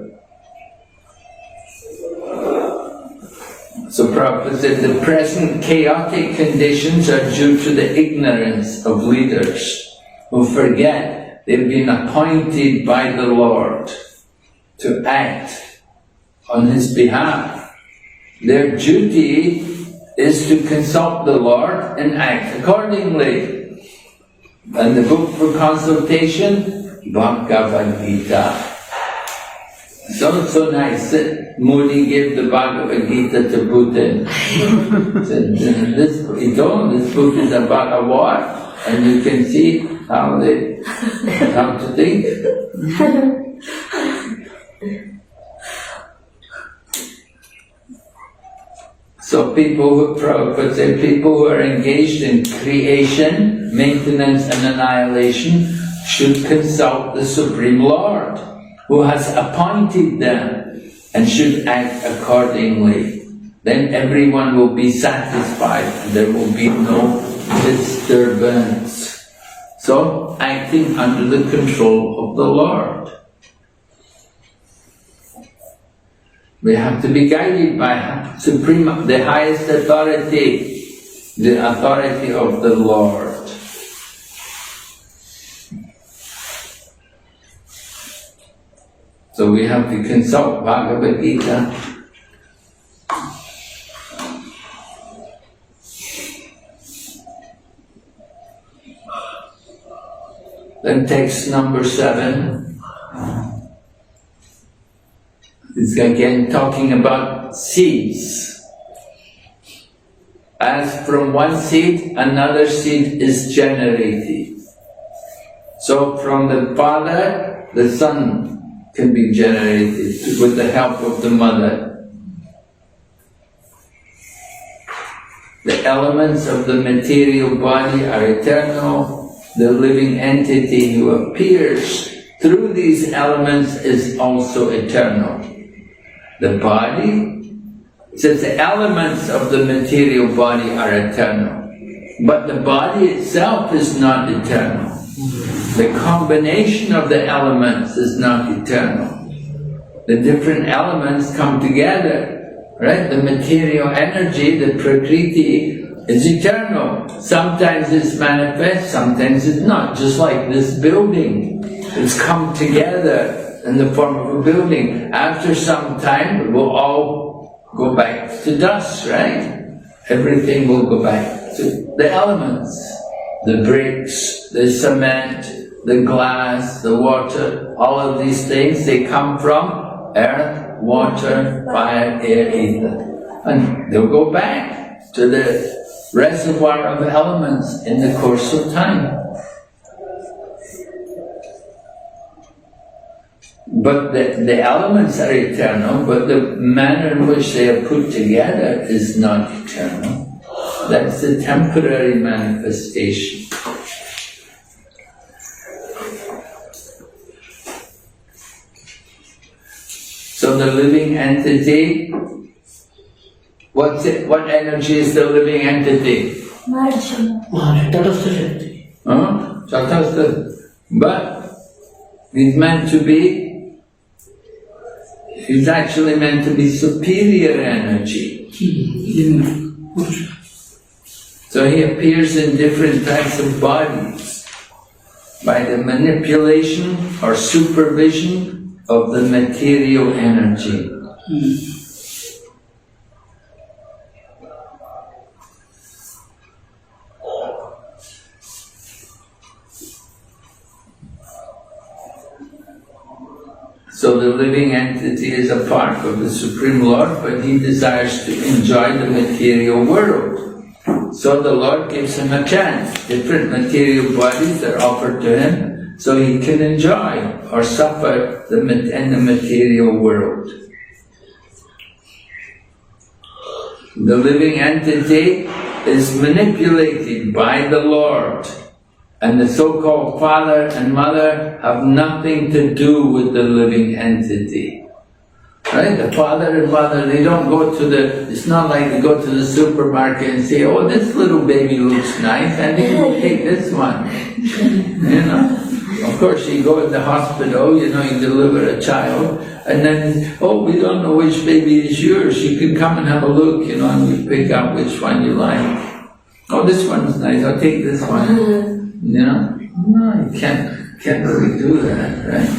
So Prabhupada said the present chaotic conditions are due to the ignorance of leaders who forget they've been appointed by the Lord to act on His behalf. Their duty is to consult the Lord and act accordingly. And the book for consultation, Bhagavad Gita. So nice that Modi gave the Bhagavad Gita to Putin. Said, this book is about a war, and you can see how they come to think. So Prabhupada said, people who are engaged in creation, maintenance and annihilation should consult the Supreme Lord, who has appointed them, and should act accordingly. Then everyone will be satisfied and there will be no disturbance. So, acting under the control of the Lord. We have to be guided by Supreme, the highest authority, the authority of the Lord. So we have to consult Bhagavad Gita. Then text number 7 is again talking about seeds. As from one seed, another seed is generated. So from the father, the son can be generated with the help of the mother. The elements of the material body are eternal. The living entity who appears through these elements is also eternal. The body, since the elements of the material body are eternal, but the body itself is not eternal. The combination of the elements is not eternal. The different elements come together, right? The material energy, the Prakriti, is eternal. Sometimes it's manifest, sometimes it's not. Just like this building, it's come together in the form of a building. After some time, it will all go back to dust, right? Everything will go back to the elements. The bricks, the cement, the glass, the water, all of these things, they come from earth, water, fire, air, ether. And they'll go back to the reservoir of elements in the course of time. But the elements are eternal, but the manner in which they are put together is not eternal. That's the temporary manifestation. So the living entity, what energy is the living entity? Tatastha. But he's actually meant to be superior energy. So he appears in different types of bodies by the manipulation or supervision of the material energy. So the living entity is a part of the Supreme Lord, but he desires to enjoy the material world. So the Lord gives him a chance. Different material bodies are offered to him, so he can enjoy or suffer in the material world. The living entity is manipulated by the Lord, and the so-called father and mother have nothing to do with the living entity. Right? The father and mother, they don't go to it's not like they go to the supermarket and say, oh, this little baby looks nice, I think we'll take this one. You know? Of course, you go to the hospital, you deliver a child, and then, oh, we don't know which baby is yours. You can come and have a look, and you pick out which one you like. Oh, this one's nice, I'll take this one. No, you can't really do that, right?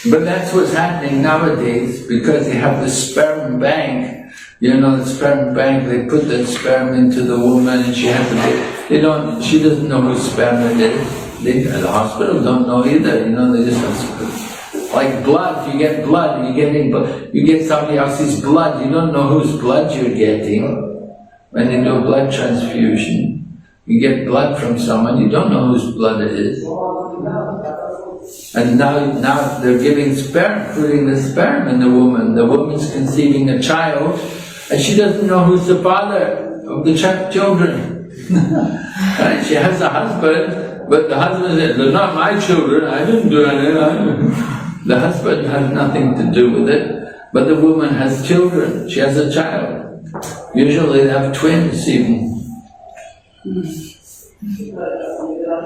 But that's what's happening nowadays, because they have the sperm bank. The sperm bank, they put the sperm into the woman and she has to she doesn't know whose sperm it is. The hospital don't know either, they just have, like blood, you get blood, you get somebody else's blood, you don't know whose blood you're getting. When they do a blood transfusion, you get blood from someone, you don't know whose blood it is. And now they're giving sperm, putting the sperm in the woman. The woman's conceiving a child, and she doesn't know who's the father of the children. Right? She has a husband, but the husband says, they're not my children, I didn't do anything. The husband has nothing to do with it, but the woman has children, she has a child. Usually they have twins even.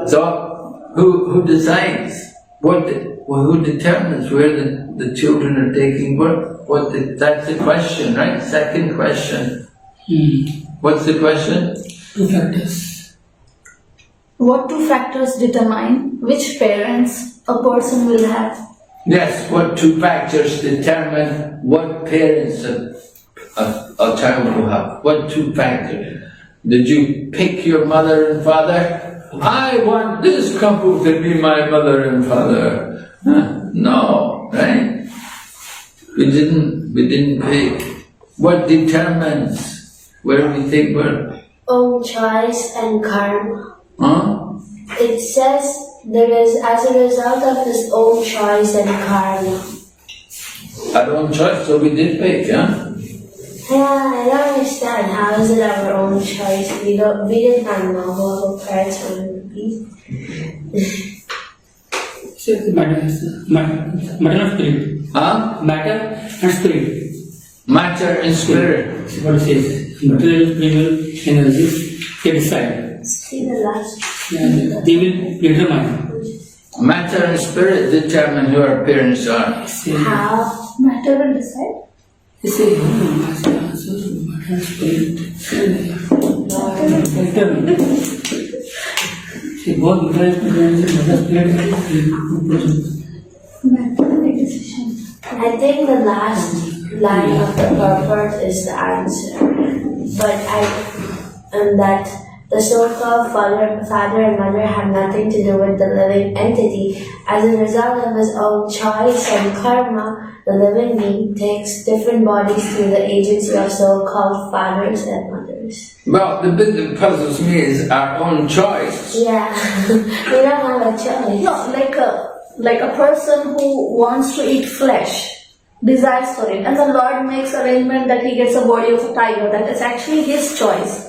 So, who decides? Who determines where the children are taking birth? That's the question, right? Second question. What's the question? 2 factors. What 2 factors determine which parents a person will have? Yes, what 2 factors determine what parents a child will have? What 2 factors? Did you pick your mother and father? I want this couple to be my mother and father. No, right? We didn't pick. What determines where we take birth? Own choice and karma. Huh? It says there is, as a result of his own choice and karma. Our own choice, so we did pick, huh? Yeah, I don't understand. How is it our own choice? We did not know who our parents would be. So it's matter and spirit. Huh? Matter and spirit. Matter and spirit. See what it says. Material, spiritual energy, they decide. See the last. And they will determine. Matter and spirit determine who our parents are. How? Matter will decide. They say, matter and spirit. See, both matter and spirit. Matter will decision. I think the last line of the purport is the answer. And that the so-called father and mother have nothing to do with the living entity. As a result of his own choice and karma, the living being takes different bodies through the agency of so-called fathers and mothers. Well, the bit that puzzles me is our own choice. Yeah, we don't have a choice. No, like a person who wants to eat flesh, desires for it, and the Lord makes arrangement that he gets a body of a tiger. That is actually his choice.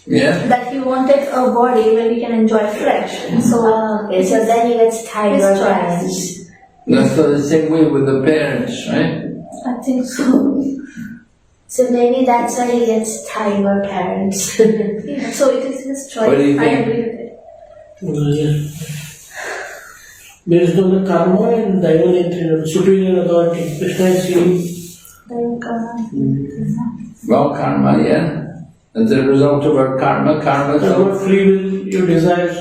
Yeah. That he wanted a body where he can enjoy flesh. So, Okay, so then he gets tiger his parents. choice. That's the same way with the parents, right? I think so. So maybe that's why he gets tiger parents. Yeah, so it is his choice. What do you I think? agree with it. Based on the karma and divine superior authority, Krishna is saying. Well, karma, yeah. As a result of our karma, That's not free will, your desires.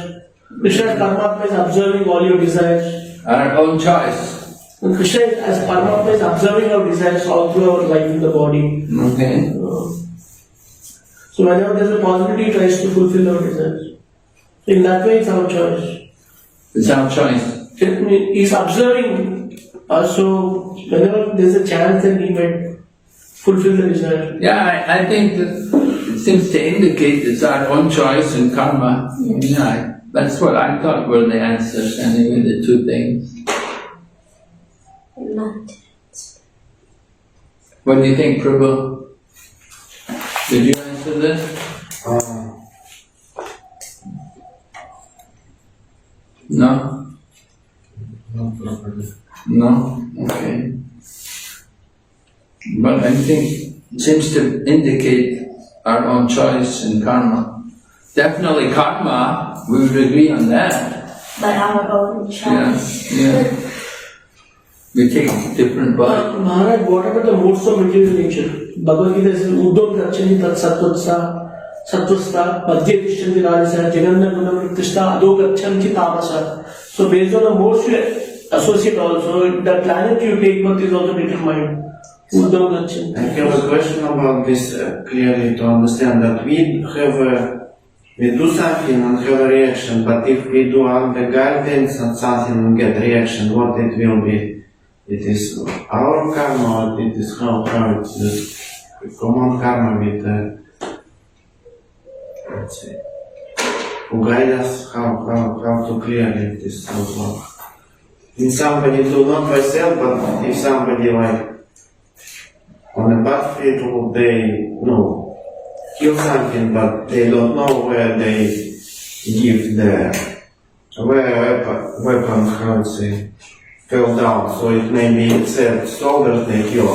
Krishna as Paramatma is observing all your desires. Our own choice. And Krishna as Paramatma is observing our desires all through our life in the body. Okay. So whenever there is a possibility, he tries to fulfill our desires. So in that way, it's our choice. It's our choice. He's observing us, so whenever there is a chance, then he might fulfill the desire. Yeah, I think that it seems to indicate it's our own choice and karma. Yeah, that's what I thought were the answers anyway, the two things. What do you think, Prabhu? Did you answer this? No? No properly. No? Okay. But I think it seems to indicate our own choice in karma. Definitely karma, we would agree on that. But our own choice. Yeah. We take different bodies. Maharaj, what about the modes of material nature? Bhagavad Gita says, Uddam Rachani Tat Sattvasta, Madhya Tishtanti Rajasa, Jaganna Gunam Tishta, Ado Gachanti Tamasa. So based on the modes you associate also, the planet you take birth is also determined. Uddam Rachani. I have a question about this clearly to understand that we do something and have a reaction, but if we do under guidance and something and get reaction, what it will be? It is our karma, or it is how it's the common karma with let's say, who guide us how to clearly this work. If somebody do not myself, but if somebody like on a battlefield they kill something, but they don't know where they give the weapon, how to say, fell down. So it may be said soldiers they kill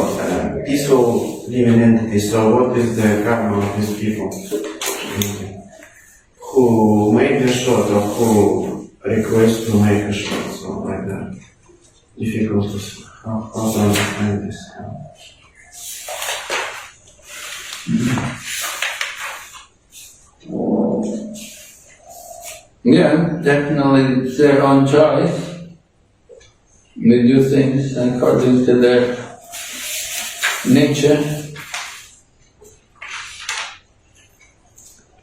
peaceful living entities. So what is the karma of these people who made the shot or who request to make a shot? So like that. Difficult to see. How to understand this? Yeah, definitely it's their own choice. They do things according to their nature.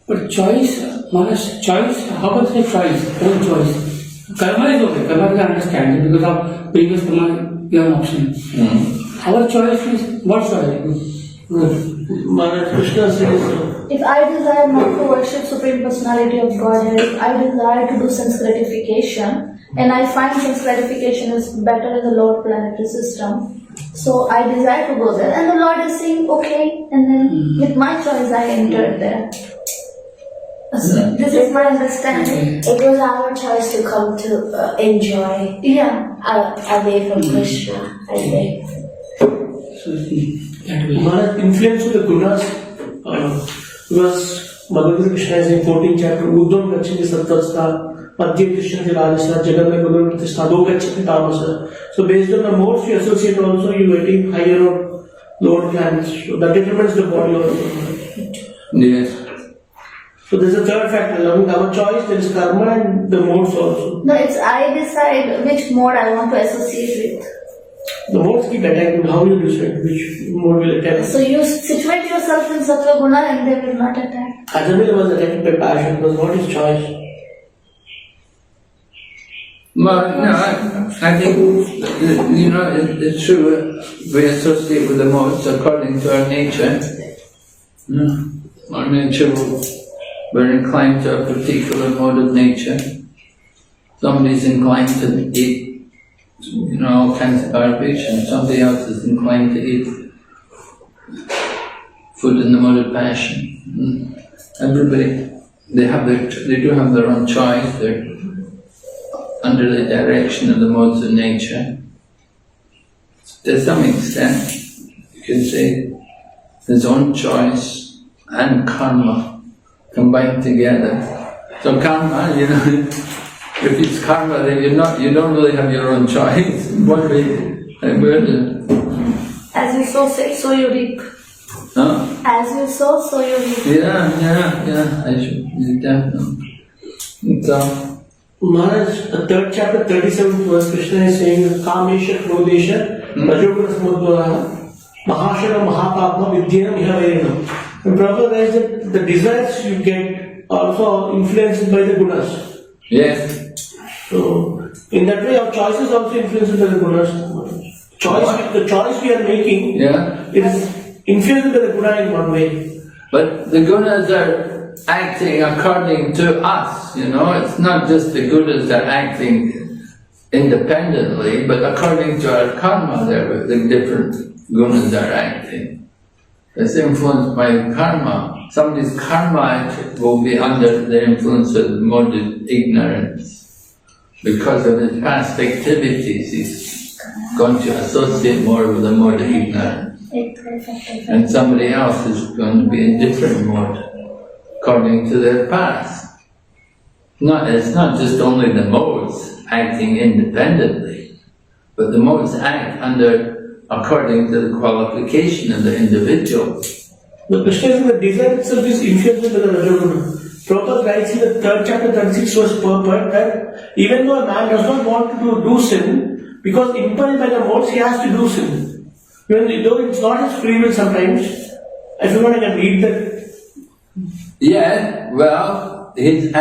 But choice, Maharaj, choice, how about the choice, own choice? Karma is okay, karma we can understand it because of previous karma, we have an option. Our choice is, what choice? Maharaj Krishna says, If I desire not to worship Supreme Personality of Godhead, if I desire to do sense gratification, and I find sense gratification is better in the lower planetary system, so I desire to go there. And the Lord is saying, okay, and then with my choice I entered there. So this is my understanding. It was our choice to come to enjoy Yeah. away from Krishna, I think. So that way. Maharaj, influence of the gunas, because Bhagavad Gita Krishna is in 14th chapter, Uddam Gachanti Sattvasta, Madhya Tishtanti Rajasa, Jaganna Gunam Pratishta, Ado Gachanti Tamasa. So based on the modes you associate also, you getting higher or lower planets. So that determines the body also. Yes. So there's a third factor, along our choice, there is karma and the modes also. No, it's I decide which mode I want to associate with. The modes keep attacking, how you decide which mode will attack? So you situate yourself in Sattva Guna and they will not attack. Ajamil was attacked by passion, it was not his choice. But no, I think, it's true, we associate with the modes according to our nature. Our nature, we're inclined to a particular mode of nature. Somebody's inclined to eat, all kinds of garbage, and somebody else is inclined to eat food in the mode of passion. Everybody, they do have their own choice. They're under the direction of the modes of nature. To some extent, you can say his own choice and karma combined together. So karma, if it's karma, then you don't really have your own choice. One way, As you sow, so you reap. huh? As you sow, so you reap. Yeah, I should, definitely. So, Maharaj, the 3rd chapter, 37th verse, Krishna is saying, Kamesha, Krodesha, Rajoguna Samudvara, Mahashana, Mahapapma, Vidyena, Mihavarina. And Prabhupada writes that the desires you get are also influenced by the gunas. Yes. So, in that way, our choices also influenced by the gunas. The choice we are making, Yeah. it is influenced by the guna in one way. But the gunas are acting according to us, it's not just the gunas are acting independently, but according to our karma, the different gunas are acting. It's influenced by karma. Somebody's karma will be under the influence of the mode of ignorance. Because of his past activities, he's going to associate more with the mode of ignorance. And somebody else is going to be in different mode, according to their past. It's not just only the modes acting independently, but the modes act according to the qualification of the individual. The Krishna is the desire itself is influenced by the Rajoguna. Prabhupada writes in the 3rd chapter, 36 verse purport that even though a man does not want to do sin, because impelled by the modes, he has to do sin. Even though it's not his free will sometimes. If you want, I can read that. Yeah, well, he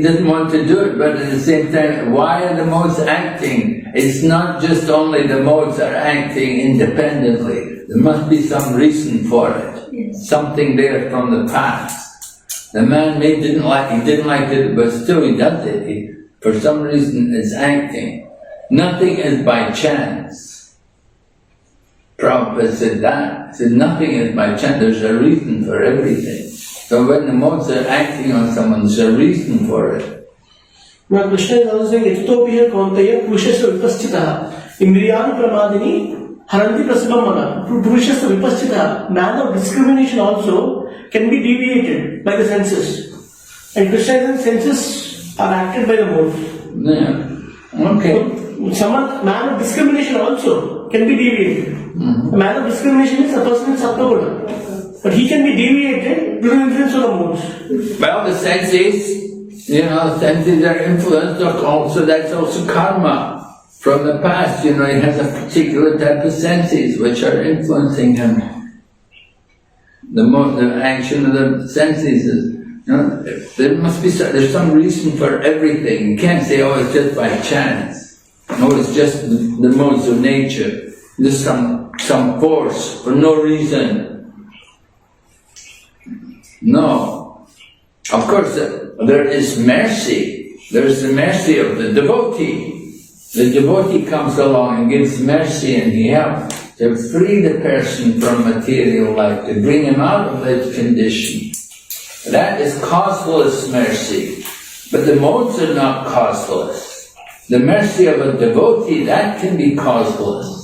doesn't want to do it, but at the same time, why are the modes acting? It's not just only the modes are acting independently. There must be some reason for it. Yes. Something there from the past. The man didn't like it, but still he does it. For some reason it's acting. Nothing is by chance. Prabhupada said that. He said nothing is by chance. There's a reason for everything. So when the modes are acting on someone, there's a reason for it. Now Krishna is also saying, Ettopiya Kauntaya Purushasya Vipasthitaha Indriyanu Pramadini Haranti Prasibam Mana. Purushasya Vipasthitaha, man of discrimination also can be deviated by the senses. And Krishna is saying senses are acted by the modes. Yeah. Okay. So, man of discrimination also can be deviated. A man of discrimination is a person in Saptaguna. But he can be deviated due to influence of the modes. Well, the senses, senses are influenced also, that's also karma from the past. He has a particular type of senses which are influencing him. The action of the senses is, there's some reason for everything. You can't say, it's just by chance. No, it's just the modes of nature. There's some force for no reason. No. Of course, there is mercy. There's the mercy of the devotee. The devotee comes along and gives mercy and he helps to free the person from material life, to bring him out of that condition. That is causeless mercy. But the modes are not causeless. The mercy of a devotee, that can be causeless.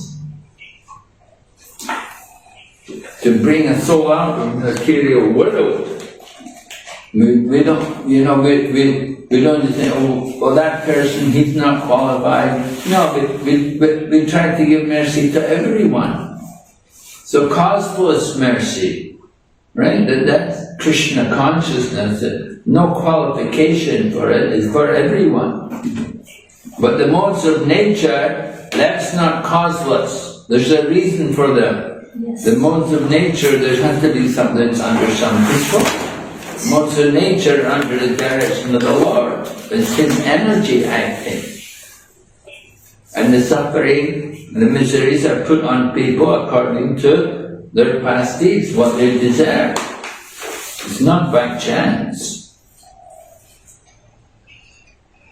To bring a soul out of the material world. We don't, we don't say, that person, he's not qualified. No, we try to give mercy to everyone. So causeless mercy, right? That's Krishna consciousness. No qualification for it, is for everyone. But the modes of nature, that's not causeless. There's a reason for them. Yes. The modes of nature, there has to be something that's under some control. Modes of nature are under the direction of the Lord. It's His energy acting. And the suffering, the miseries are put on people according to their past deeds, what they deserve. It's not by chance.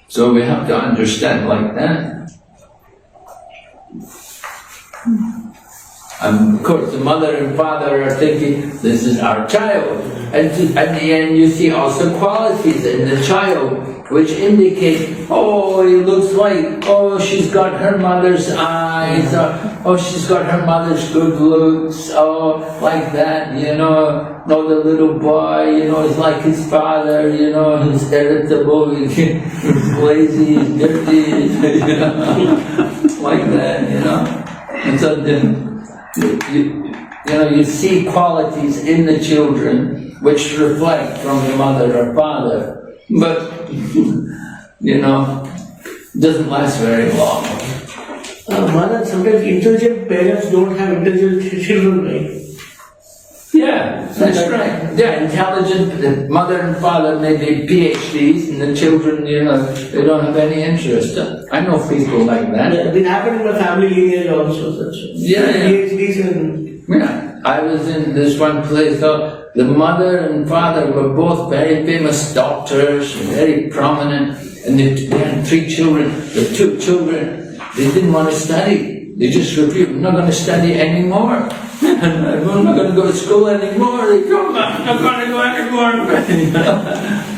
So we have to understand like that. And of course the mother and father are thinking, this is our child. And at the end you see also qualities in the child which indicate, he looks like, she's got her mother's eyes, she's got her mother's good looks, like that, the little boy, is like his father, he's irritable, he's lazy, he's dirty, like that, And so then, you see qualities in the children which reflect from the mother or father. But doesn't last very long. Mother, sometimes intelligent parents don't have intelligent children, right? Yeah, that's right. Yeah, intelligent. The mother and father may be PhDs, and the children, they don't have any interest. I know people like that. Yeah, it happened in my family lineage also. Such. Yeah. PhDs and Yeah, I was in this one place. The mother and father were both very famous doctors, very prominent, and they had 3 children. The 2 children, they didn't want to study. They just refused. I'm not going to study anymore. I'm not going to go to school anymore. They come back. I'm not going to go anymore.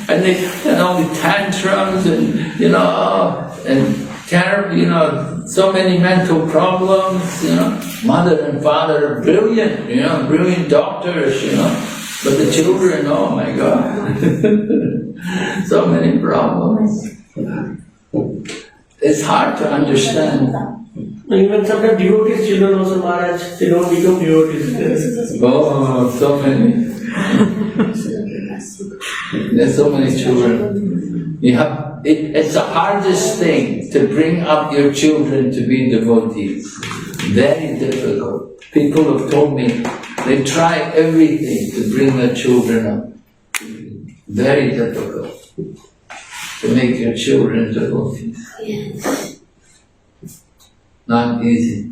And they had all the tantrums and and terrible, so many mental problems. Mother and father are brilliant. Brilliant doctors. But the children, oh my God, so many problems. It's hard to understand. even sometimes devotees children also, Maharaj, they don't become devotees. Oh, so many. There's so many children. It's the hardest thing to bring up your children to be devotees. Very difficult. People have told me they try everything to bring their children up. Very difficult to make your children devotees. Yes. Not easy.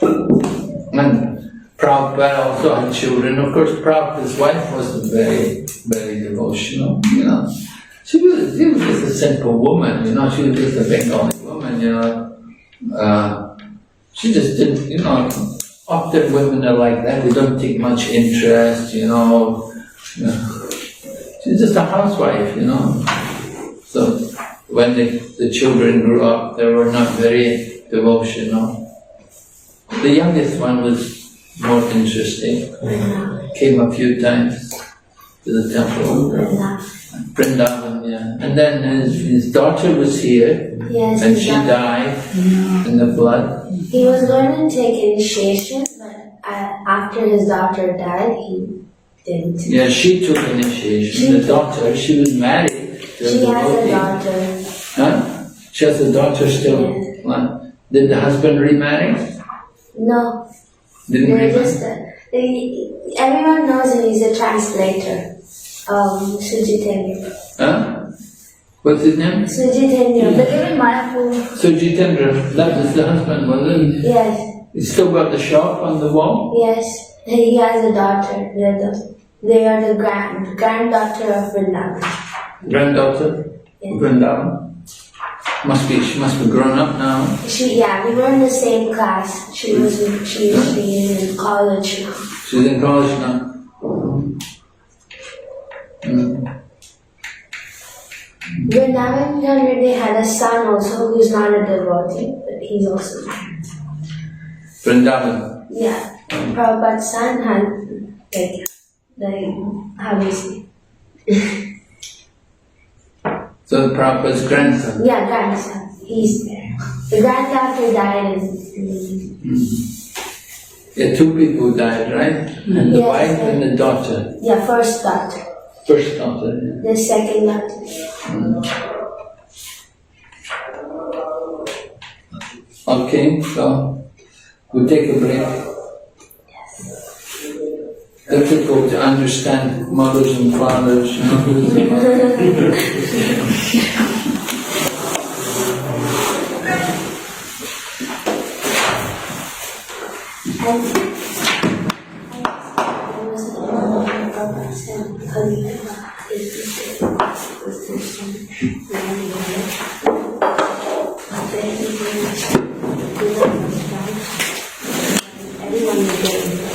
And Prabhupada also had children. Of course, Prabhupada's wife wasn't very, very devotional, She was just a simple woman, she was just a Bengali woman, She just didn't, often women are like that, they don't take much interest, She's just a housewife, So when the children grew up, they were not very devotional. The youngest one was more interesting. Came a few times to the temple. Vrindavan, yeah. And then his daughter was here, Yes, and she died in the flood. He was going to take initiation, but after his daughter died, he didn't. Yeah, she took initiation. The daughter, she was married to She has a devotee. daughter. Huh? She has a daughter still. Yes. Did the husband remarry? No, Didn't they're remarry? just everyone knows him. He's a translator. Sujitendra. Huh? What's his name? Sujitendra. They live in Mayapur. Sujitendra. That was the husband, wasn't it? Yes, He still got the shop on the wall? yes. He has a daughter. They are the granddaughter of Vrindavan. Granddaughter? Yes. Vrindavan? She must be grown up now. We were in the same class. She used to be in college now. She's in college now. Vrindavan they had a son also who's not a devotee, but he's also married. Vrindavan. Yeah, Prabhupada's son had how do you say? So Prabhupada's grandson. Yeah, grandson. He's there. The granddaughter died in Yeah, 2 people died, right? And the Yes, wife and the daughter. first daughter. First daughter, yeah. The second daughter. Okay, so we'll take a break. Difficult to understand mothers and fathers. Who's the mother? Everyone was getting